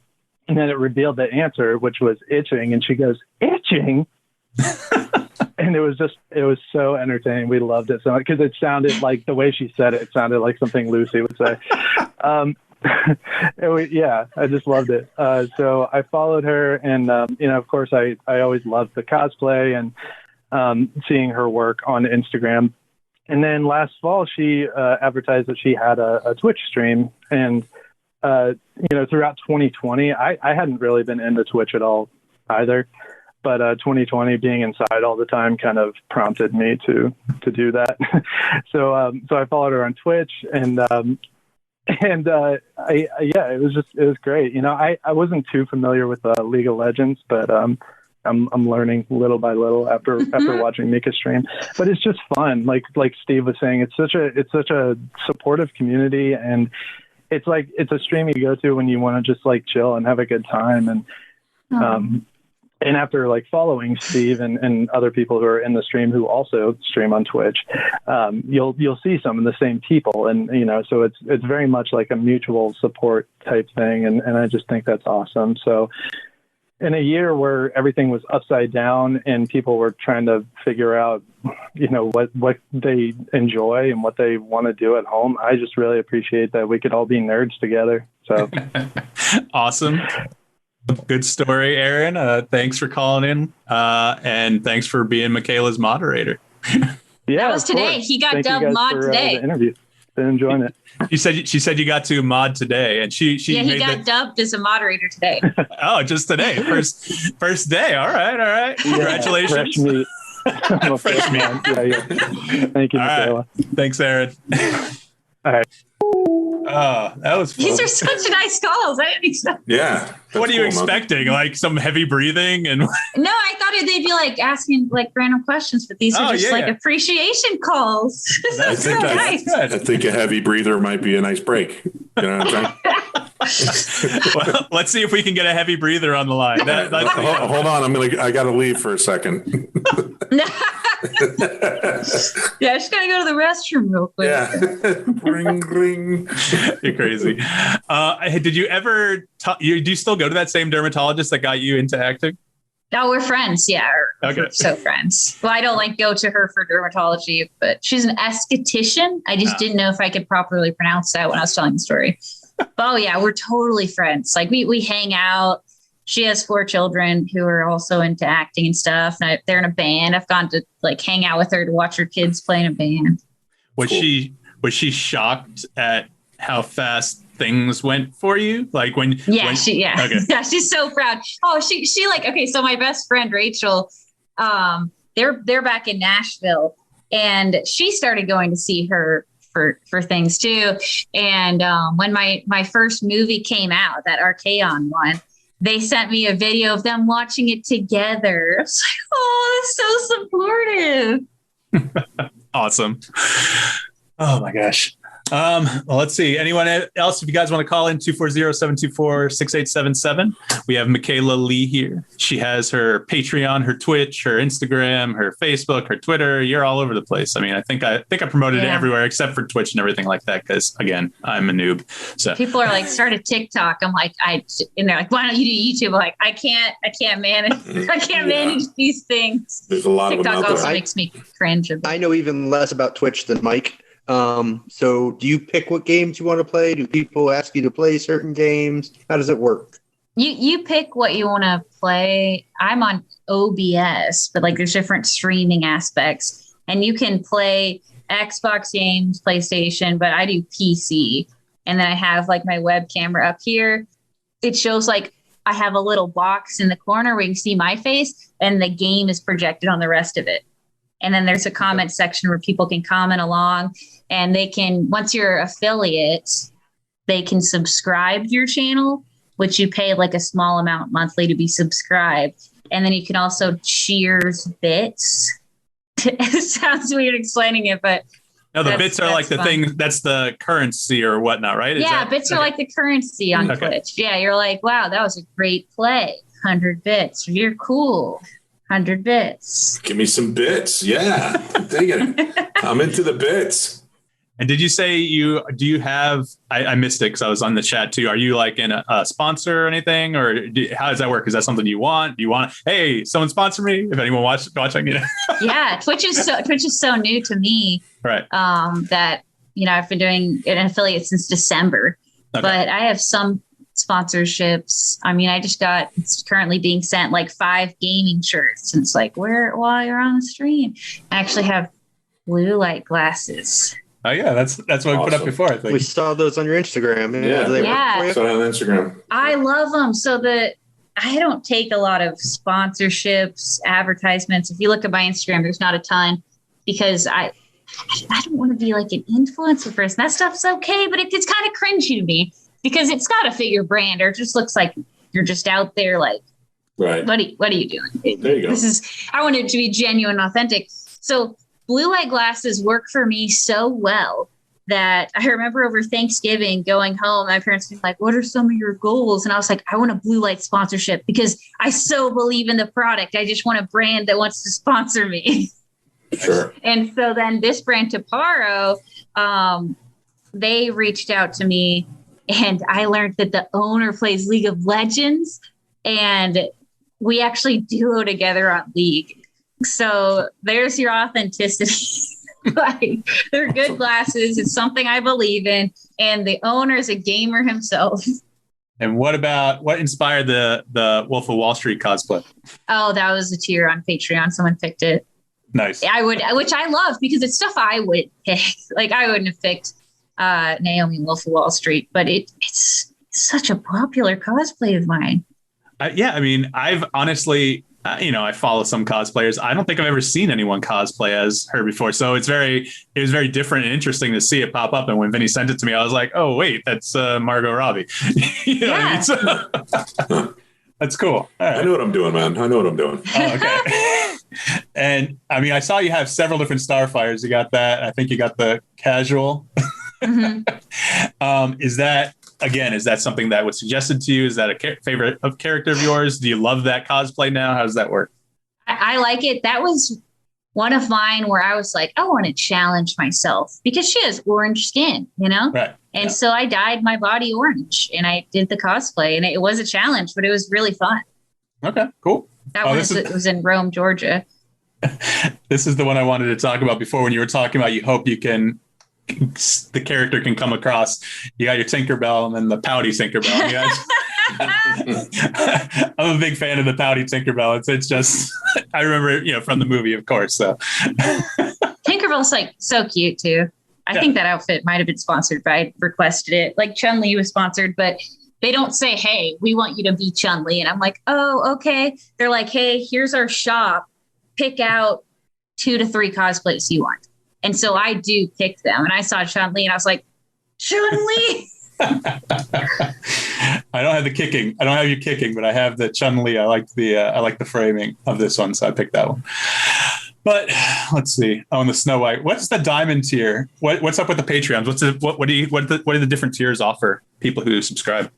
and then it revealed the answer, which was itching. And she goes, itching? And it was so entertaining. We loved it so much because it sounded like, the way she said it sounded like something Lucy would say. Yeah, I just loved it. So I followed her, and of course I always loved the cosplay and seeing her work on Instagram. And then last fall she advertised that she had a Twitch stream, and throughout 2020 I hadn't really been into Twitch at all either, but 2020 being inside all the time kind of prompted me to do that. So I followed her on Twitch, and it was great. I wasn't too familiar with League of Legends, but I'm learning little by little after watching Mika stream. But it's just fun. Like Steve was saying, it's such a supportive community, and it's a stream you go to when you want to just like chill and have a good time. And after like following Steve and other people who are in the stream who also stream on Twitch, you'll see some of the same people, and so it's very much like a mutual support type thing, and I just think that's awesome. So in a year where everything was upside down and people were trying to figure out what they enjoy and what they want to do at home, I just really appreciate that we could all be nerds together. So awesome. Good story, Aaron. Thanks for calling in, and thanks for being Michaela's moderator. Yeah, that was today. He got dubbed mod today. The interview. Been enjoying it. She said you got to mod today, and she he got dubbed as a moderator today. Oh, just today, first day. All right. Congratulations. Fresh meat. Fresh meat. Yeah. Thank you, Michaela. Right. Thanks, Aaron. All right. Oh, that was fun. These are such nice calls. I didn't expect. Yeah. What are you expecting? Like some heavy breathing and? No, I thought they'd be like asking like random questions, but these are just appreciation calls. I think a heavy breather might be a nice break. You know what I'm saying? Well, let's see if we can get a heavy breather on the line. Hold on, I got to leave for a second. Yeah, I just gotta go to the restroom real quick. Yeah, ring, ring. You're crazy. Did you ever? Do you still go to that same dermatologist that got you into acting? No, we're friends. Yeah, we're so friends. Well, I don't go to her for dermatology, but she's an esthetician. I just didn't know if I could properly pronounce that when I was telling the story. But oh yeah, we're totally friends. Like we hang out. She has 4 children who are also into acting and stuff. And they're in a band. I've gone to like hang out with her to watch her kids play in a band. Was she shocked at how fast things went for you? Like when? Yeah, yeah, she's so proud. Oh, she okay. So my best friend Rachel, they're back in Nashville, and she started going to see her for things too. And when my first movie came out, that Archaon one, they sent me a video of them watching it together. I was like, oh, it's so supportive. Awesome. Oh my gosh. Well, let's see. Anyone else? If you guys want to call in 240-724-6877, we have Michaela Lee here. She has her Patreon, her Twitch, her Instagram, her Facebook, her Twitter. You're all over the place. I mean, I think I promoted it everywhere except for Twitch and everything like that. Cause again, I'm a noob. So people are like, start a TikTok. I'm like, and they're like, why don't you do YouTube? I'm like, I can't manage these things. There's a lot TikTok of them out also there. makes me cringe a bit. I know even less about Twitch than Mike. So do you pick what games you want to play? Do people ask you to play certain games? How does it work? You pick what you want to play. I'm on OBS, but like there's different streaming aspects, and you can play Xbox games, PlayStation, but I do PC. And then I have like my web camera up here. It shows like I have a little box in the corner where you can see my face, and the game is projected on the rest of it. And then there's a comment section where people can comment along, and they can, once you're affiliate, they can subscribe to your channel, which you pay like a small amount monthly to be subscribed. And then you can also cheers bits. It sounds weird explaining it, but no, the bits are like the thing that's the currency or whatnot, right? Bits are like the currency on Twitch. Yeah, you're like, wow, that was a great play. 100 bits. You're cool. 100 bits. Give me some bits. Yeah. I'm digging it. I'm into the bits. And did you say do you have, I missed it because I was on the chat too. Are you like in a sponsor or anything? Or how does that work? Is that something you want? Do you want, hey, someone sponsor me? If anyone watching, Yeah, Twitch is so new to me. Right. That, I've been doing an affiliate since December, but I have some sponsorships. I mean, it's currently being sent like 5 gaming shirts. And it's like, while you're on the stream, I actually have blue light glasses. Oh yeah, that's what we put up before. I think we saw those on your Instagram. Yeah. Saw it on Instagram. I love them. So I don't take a lot of sponsorships, advertisements. If you look at my Instagram, there's not a ton because I don't want to be like an influencer person. That stuff's okay, but it's kind of cringy to me because it's got to fit your brand, or it just looks like you're just out there like, right? What are you doing? There you go. I want it to be genuine, authentic. So blue light glasses work for me so well that I remember over Thanksgiving going home, my parents being like, what are some of your goals? And I was like, I want a blue light sponsorship because I so believe in the product. I just want a brand that wants to sponsor me. Sure. And so then this brand, Taparo, they reached out to me and I learned that the owner plays League of Legends and we actually duo together on League. So there's your authenticity. Like, they're good glasses. It's something I believe in. And the owner is a gamer himself. And what inspired the Wolf of Wall Street cosplay? Oh, that was a tier on Patreon. Someone picked it. Nice. Which I love because it's stuff I would pick. Like, I wouldn't have picked Naomi Wolf of Wall Street, but it's such a popular cosplay of mine. I mean, I've honestly, I follow some cosplayers. I don't think I've ever seen anyone cosplay as her before. So it was very different and interesting to see it pop up. And when Vinny sent it to me, I was like, oh, wait, that's Margot Robbie. Yeah. That's cool. Right. I know what I'm doing, man. I know what I'm doing. Oh, okay. And I mean, I saw you have several different Starfires. You got that. I think you got the casual. Mm-hmm. Is that something that was suggested to you? Is that a favorite of character of yours? Do you love that cosplay now? How does that work? I like it. That was one of mine where I was like, I want to challenge myself because she has orange skin, Right. And so I dyed my body orange and I did the cosplay and it was a challenge, but it was really fun. Okay, cool. That it was in Rome, Georgia. This is the one I wanted to talk about before when you were talking about you hope the character can come across. You got your Tinkerbell and then the pouty Tinkerbell. I'm a big fan of the pouty Tinkerbell. It's just, I remember, from the movie, of course. So Tinkerbell's like so cute too. I think that outfit might have been sponsored, but I requested it. Like Chun-Li was sponsored, but they don't say, hey, we want you to be Chun-Li. And I'm like, oh, okay. They're like, hey, here's our shop. Pick out 2 to 3 cosplays you want. And so I do pick them. And I saw Chun-Li and I was like, Chun-Li. I don't have the kicking. I don't have you kicking, but I have the Chun-Li. I like the framing of this one. So I picked that one. But let's see. On the Snow White, what's the diamond tier? What's up with the Patreons? What do the different tiers offer people who subscribe?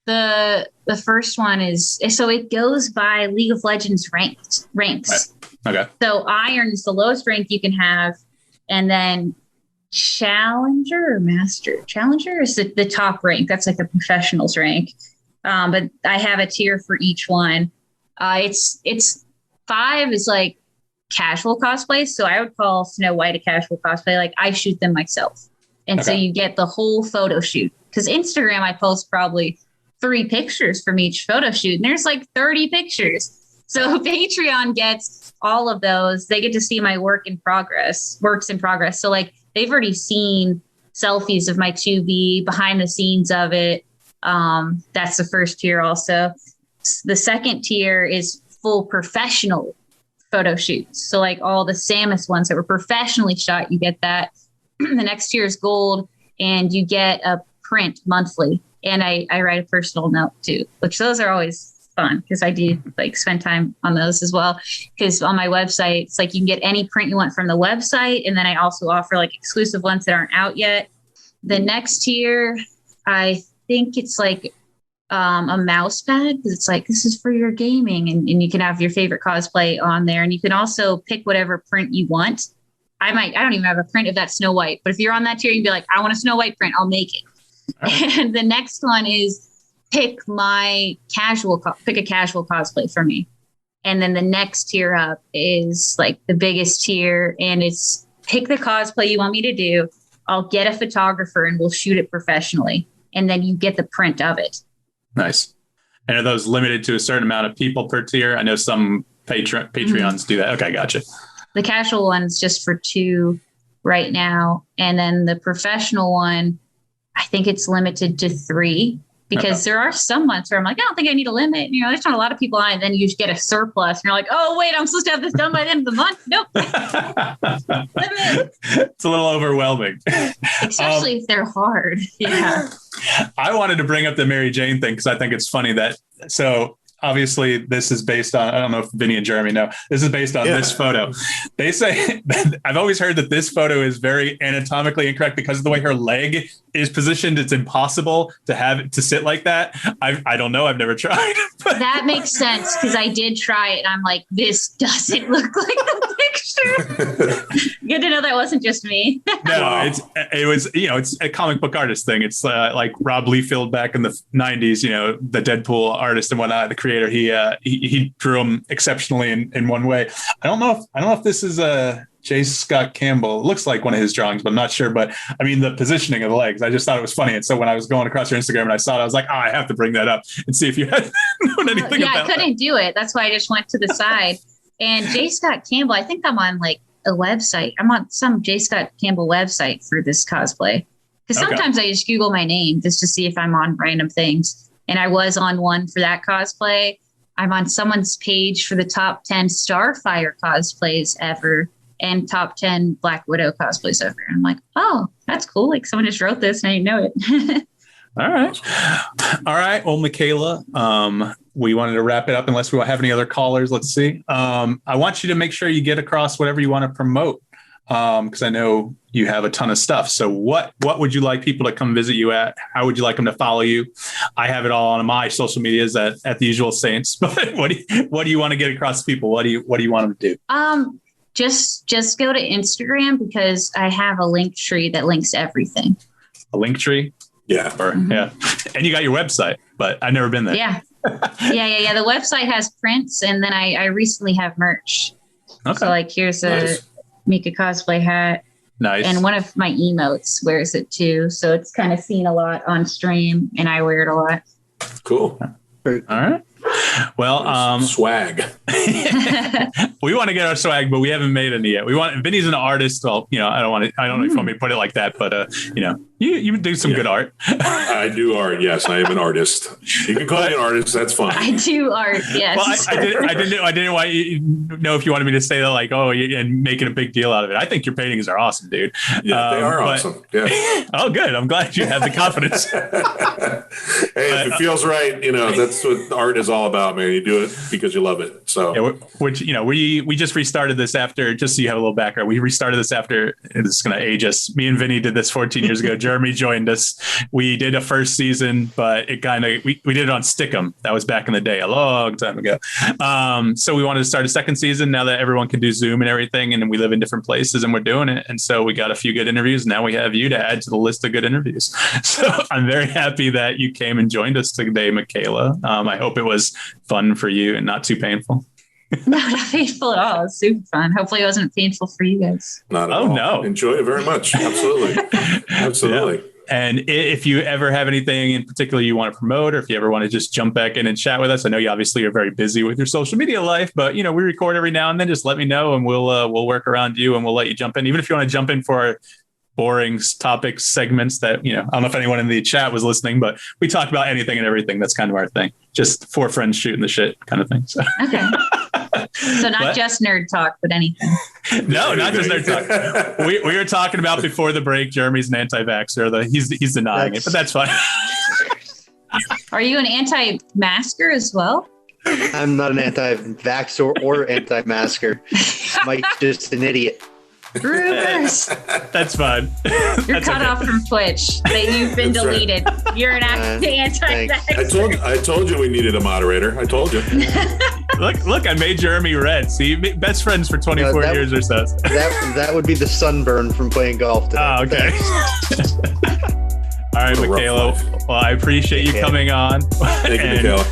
The first one is, so it goes by League of Legends ranks. Right. Okay. So Iron is the lowest rank you can have. And then Challenger or Master? Challenger is the top rank. That's like the professionals rank. But I have a tier for each one. It's 5 is like casual cosplay. So I would call Snow White a casual cosplay. Like I shoot them myself. And so you get the whole photo shoot. Because Instagram, I post probably 3 pictures from each photo shoot. And there's like 30 pictures. So Patreon gets all of those. They get to see my works in progress. So like they've already seen selfies of my 2B, behind the scenes of it. That's the first tier also. The second tier is full professional photo shoots. So like all the Samus ones that were professionally shot, you get that. The next tier is gold and you get a print monthly. And I write a personal note too, which those are always fun because I do like spend time on those as well. Because on my website, it's like you can get any print you want from the website. And then I also offer like exclusive ones that aren't out yet. The next tier, I think it's like a mouse pad because it's like, this is for your gaming and you can have your favorite cosplay on there. And you can also pick whatever print you want. I don't even have a print of that Snow White, but if you're on that tier, you'd be like, I want a Snow White print. I'll make it. Right. And the next one is pick a casual cosplay for me. And then the next tier up is like the biggest tier and it's pick the cosplay you want me to do. I'll get a photographer and we'll shoot it professionally. And then you get the print of it. Nice. And are those limited to a certain amount of people per tier? I know some Patreons do that. Okay, gotcha. The casual one's just for 2 right now. And then the professional one, I think it's limited to 3 because there are some months where I'm like, I don't think I need a limit. You know, there's not a lot of people on it. And then you just get a surplus and you're like, oh, wait, I'm supposed to have this done by the end of the month. Nope. It's a little overwhelming. Especially if they're hard. Yeah. I wanted to bring up the Mary Jane thing because I think it's funny that, so obviously this is based on, I don't know if Vinny and Jeremy know, this is based on this photo. They say, I've always heard that this photo is very anatomically incorrect because of the way her leg is positioned. It's impossible to have it to sit like that. I don't know. I've never tried. That makes sense because I did try it. And I'm like, this doesn't look like the picture. Good to know that wasn't just me. No, it was, you know, it's a comic book artist thing. It's like Rob Liefeld back in the 90s, you know, the Deadpool artist and whatnot, the creator, he drew them exceptionally in one way. I don't know if this is J. Scott Campbell. It looks like one of his drawings, but I'm not sure. But I mean, the positioning of the legs, I just thought it was funny. And so when I was going across your Instagram and I saw it, I was like, I have to bring that up and see if you had known anything about it. Yeah, I couldn't do it. That's why I just went to the side. And J. Scott Campbell, I think I'm on like a website. I'm on some J. Scott Campbell website for this cosplay. Because sometimes I just Google my name just to see if I'm on random things. And I was on one for that cosplay. I'm on someone's page for the top 10 Starfire cosplays ever and top 10 Black Widow cosplays ever. And I'm like, oh, that's cool. Like someone just wrote this and I didn't know it. All right. Well, Michaela, we wanted to wrap it up unless we have any other callers. Let's see. I want you to make sure you get across whatever you want to promote because I know you have a ton of stuff. So what would you like people to come visit you at? How would you like them to follow you? I have it all on my social medias at the usual Saints. But what do you want to get across to people? What do you want them to do? Just go to Instagram because I have a link tree that links everything. A link tree? Yeah. Yeah. And you got your website, but I've never been there. Yeah. Yeah. The website has prints and then I recently have merch. Okay. So like here's a Mika cosplay hat. Nice. And one of my emotes wears it too. So it's kind of seen a lot on stream and I wear it a lot. Cool. All right. Well, swag. We want to get our swag, but we haven't made any yet. Vinny's an artist. Well, you know, I don't know if you want me to put it like that, but you know, you do some good art. I do art. Yes, I am an artist. You can call me an artist. That's fine. I do art. Yes. Well, I didn't want you know if you wanted me to say that, like, and making a big deal out of it. I think your paintings are awesome, dude. Yeah, they are awesome. Yeah. Oh, good. I'm glad you have the confidence. Hey, if it feels right, you know, that's what art is all about, man. You do it because you love it. So, yeah, which, you know, we just restarted this after, just so you have a little background. We restarted this after, it's going to age us. Me and Vinny did this 14 years ago. Jeremy joined us. We did a first season, but it kind of, we did it on Stick'em. That was back in the day, a long time ago. So we wanted to start a second season now that everyone can do Zoom and everything. And we live in different places and we're doing it. And so we got a few good interviews. Now we have you to add to the list of good interviews. So I'm very happy that you came and joined us today, Michaela. I hope it was fun for you and not too painful. No, not painful at all. It's super fun. Hopefully it wasn't painful for you guys. Not at all. No. Enjoy it very much. Absolutely. Absolutely. Yeah. And if you ever have anything in particular you want to promote, or if you ever want to just jump back in and chat with us, I know you obviously are very busy with your social media life, but you know, we record every now and then. Just let me know and we'll work around you and we'll let you jump in. Even if you want to jump in for our boring topics segments that, you know, I don't know if anyone in the chat was listening, but we talk about anything and everything. That's kind of our thing. Just 4 friends shooting the shit kind of thing. So. Okay. So not just nerd talk, but anything. No, not just nerd talk. We were talking about before the break. Jeremy's an anti-vaxxer. He's denying it, but that's fine. Are you an anti-masker as well? I'm not an anti-vaxxer or anti-masker. Mike's just an idiot. Rumors. That's fine. You're cut off from Twitch. You've been deleted. Right. You're an anti-vaxxer. I told you we needed a moderator. I told you. Look, I made Jeremy red. See, best friends for 24 years or so. That would be the sunburn from playing golf today. Oh, okay. All right, Michaela. Well, I appreciate you coming on. Thank you, Michaela.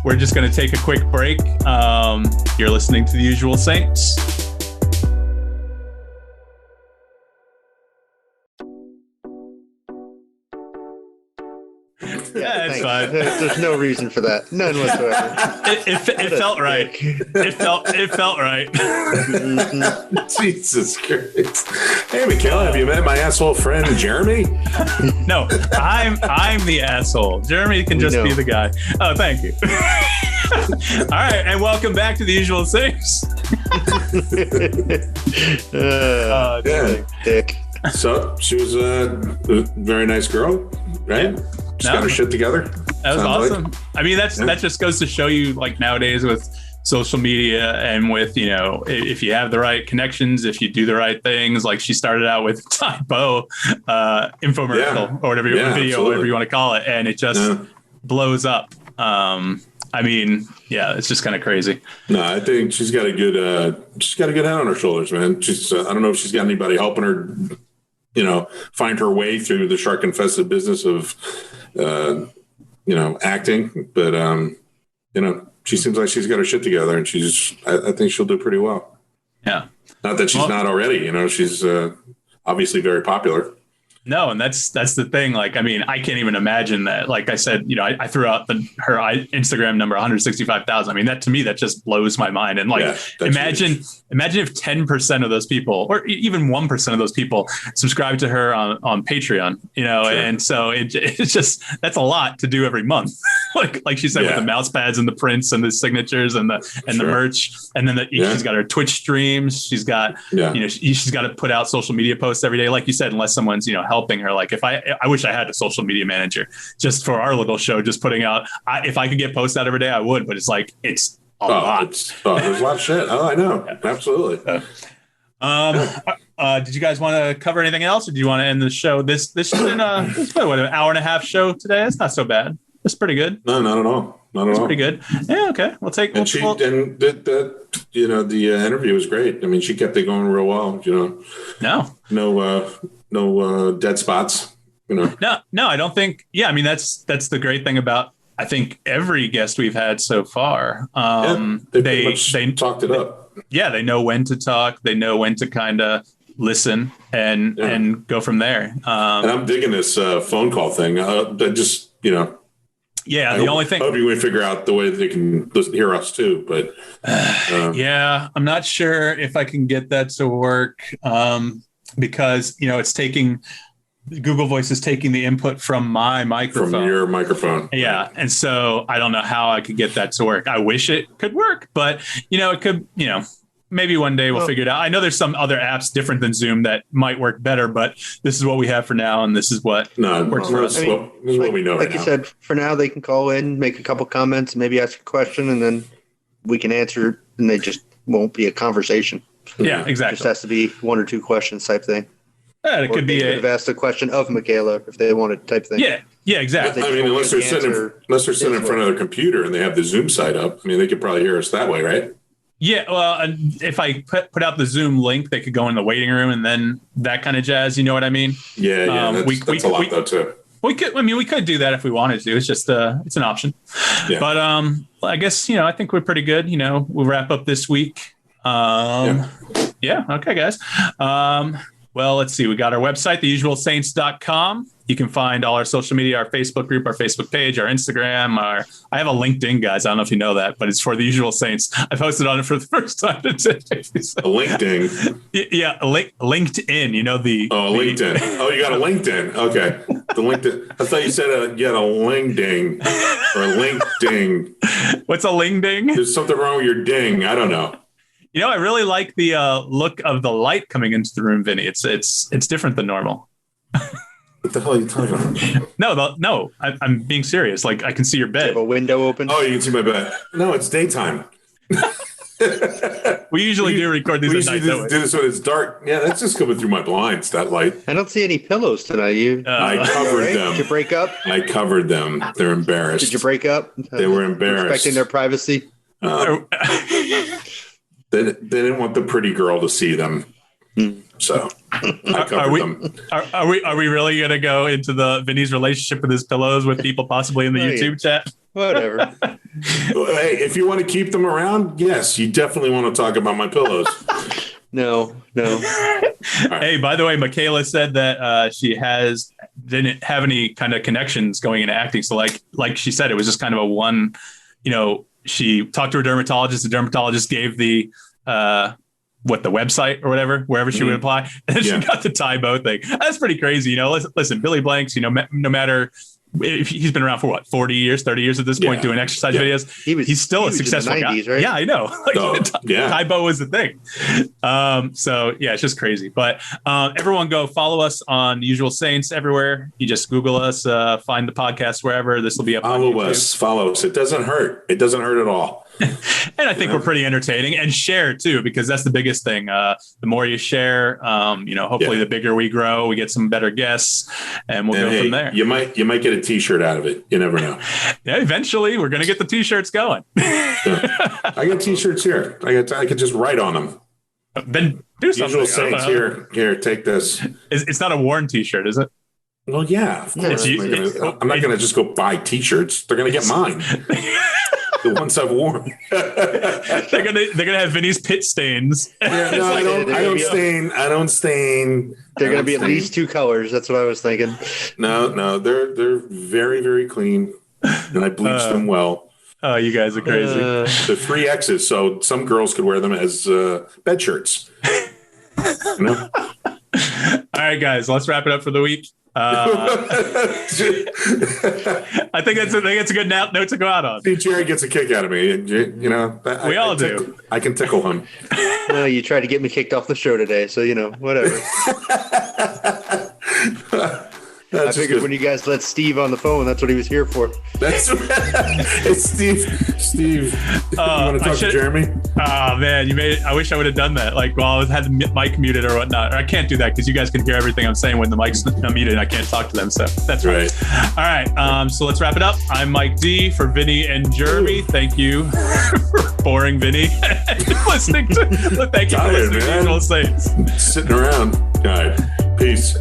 We're just going to take a quick break. You're listening to The Usual Saints. Yeah, it's fine. There's no reason for that. None whatsoever. It felt right. It felt right. Jesus Christ. Hey, Michaela, have you met my asshole friend Jeremy? No, I'm the asshole. Jeremy can just be the guy. Oh, thank you. All right, and welcome back to The Usual Saints. Dick. So she was a very nice girl, right? Yeah. She's got her shit together. That was awesome. Like. I mean, that just goes to show you, like, nowadays with social media and with, if you have the right connections, if you do the right things, like she started out with typo infomercial or whatever video, whatever you want to call it, and it just blows up. I mean, yeah, it's just kind of crazy. No, I think she's got a good head on her shoulders, man. She's I don't know if she's got anybody helping her, find her way through the shark infested business of, acting. But, she seems like she's got her shit together, and I think she'll do pretty well. Yeah. Not that she's not already, she's obviously very popular. No, and that's the thing. Like, I mean, I can't even imagine that. Like I said, I threw out her Instagram number, 165,000. I mean, that to me, that just blows my mind. And like, imagine if 10% of those people, or even 1% of those people, subscribe to her on Patreon. Sure. And so it's just, that's a lot to do every month. like she said, with the mouse pads and the prints and the signatures and the merch, and then she's got her Twitch streams. She's got she's got to put out social media posts every day, like you said, unless someone's helping her. Like, if I wish I had a social media manager just for our little show, just putting out. If I could get posts out every day, I would. But it's like it's a lot. There's a lot of shit. Oh, I know. Yeah. Absolutely. Did you guys want to cover anything else, or do you want to end the show? This has been an hour and a half show today. That's not so bad. That's pretty good. No, not at all. That's pretty good. Yeah. Okay. The interview was great. I mean, she kept it going real well. No dead spots. No, I don't think. Yeah, I mean, that's the great thing about, I think, every guest we've had so far. They talked it up. Yeah, they know when to talk. They know when to kind of listen and go from there. And I'm digging this phone call thing. Yeah, the only thing. I hope you would figure out the way that they can hear us too. But I'm not sure if I can get that to work because it's taking. Google Voice is taking the input from my microphone. From your microphone. Yeah. Right. And so I don't know how I could get that to work. I wish it could work, but it could, maybe one day we'll figure it out. I know there's some other apps different than Zoom that might work better, but this is what we have for now. And this is what works for us. This is what we know right now. Like you said, for now they can call in, make a couple comments, maybe ask a question, and then we can answer, and they just won't be a conversation. Yeah, exactly. It just has to be one or two questions type thing. It could be. Could have asked a question of Michaela if they wanted type thing. Yeah, exactly. I mean, unless they're sitting in front of their computer and they have the Zoom site up, I mean, they could probably hear us that way, right? Yeah, well, if I put out the Zoom link, they could go in the waiting room and then that kind of jazz. You know what I mean? Yeah. That's a lot though too. We could do that if we wanted to. It's just it's an option. Yeah. But I guess I think we're pretty good. We'll wrap up this week. Yeah. Okay, guys. Well, let's see. We got our website, theusualsaints.com. You can find all our social media, our Facebook group, our Facebook page, our Instagram. I have a LinkedIn, guys. I don't know if you know that, but it's for The Usual Saints. I posted on it for the first time today. A LinkedIn? Yeah, LinkedIn. LinkedIn. Oh, you got a LinkedIn. Okay. The LinkedIn. I thought you said you had a LinkedIn or a LinkedIn. What's a LinkedIn? There's something wrong with your ding. I don't know. I really like the look of the light coming into the room, Vinny. It's different than normal. What the hell are you talking about? No, I'm being serious. Like, I can see your bed. You have a window open? Oh, you can see my bed. No, it's daytime. We usually do record these at night. Do this when it's dark. Yeah, that's just coming through my blinds, that light. I don't see any pillows tonight. I covered them. Did you break up? I covered them. They're embarrassed. Did you break up? They were embarrassed. Respecting their privacy? They didn't want the pretty girl to see them. So I covered them. Are we really going to go into the Vinny's relationship with his pillows with people possibly in the YouTube chat? Whatever. Hey, if you want to keep them around, yes, you definitely want to talk about my pillows. No. Right. Hey, by the way, Michaela said that she didn't have any kind of connections going into acting. So like she said, it was just kind of a one, she talked to her dermatologist. The dermatologist gave the website or whatever, wherever she would apply. And then she got the Tybo thing. That's pretty crazy. Listen, Billy Blanks, no matter if he's been around for what, 40 years, 30 years at this point doing exercise videos. He's still a successful guy. Right? Yeah, I know. Tybo was the thing. So yeah, it's just crazy. But everyone go follow us on Usual Saints everywhere. You just Google us, find the podcast wherever. This will be up on YouTube. Follow us. It doesn't hurt. It doesn't hurt at all. And I think we're pretty entertaining, and share too, because that's the biggest thing. The more you share, hopefully the bigger we grow, we get some better guests, and we'll go from there. You might get a t-shirt out of it. You never know. Yeah, eventually we're going to get the t-shirts going. I got t-shirts here. I could just write on them. Then do something. Usual Saints here, take this. It's not a worn t-shirt, is it? Well, yeah, of course. I'm not going to just go buy t-shirts. They're going to get mine. The ones I've worn. they're gonna have Vinny's pit stains. Yeah, no, I don't stain. They're gonna be at least two colors. That's what I was thinking. No, they're very, very clean, and I bleach them well. Oh, you guys are crazy. They're 3Xs, so some girls could wear them as bed shirts. All right, guys, let's wrap it up for the week. I think that's a good note to go out on. See, Jerry gets a kick out of me. We all do. I can tickle him. Well, you tried to get me kicked off the show today, so whatever. I figured when you guys let Steve on the phone, that's what he was here for. It's Steve. You want to talk to Jeremy? Oh man, I wish I would have done that. Like, I had the mic muted or whatnot. Or I can't do that because you guys can hear everything I'm saying when the mic's muted and I can't talk to them. So that's right. All right. So let's wrap it up. I'm Mike D for Vinny and Jeremy. Thank you for boring Vinny listening to. Thank you for listening to Usual Saints. Sitting around. All right. Peace.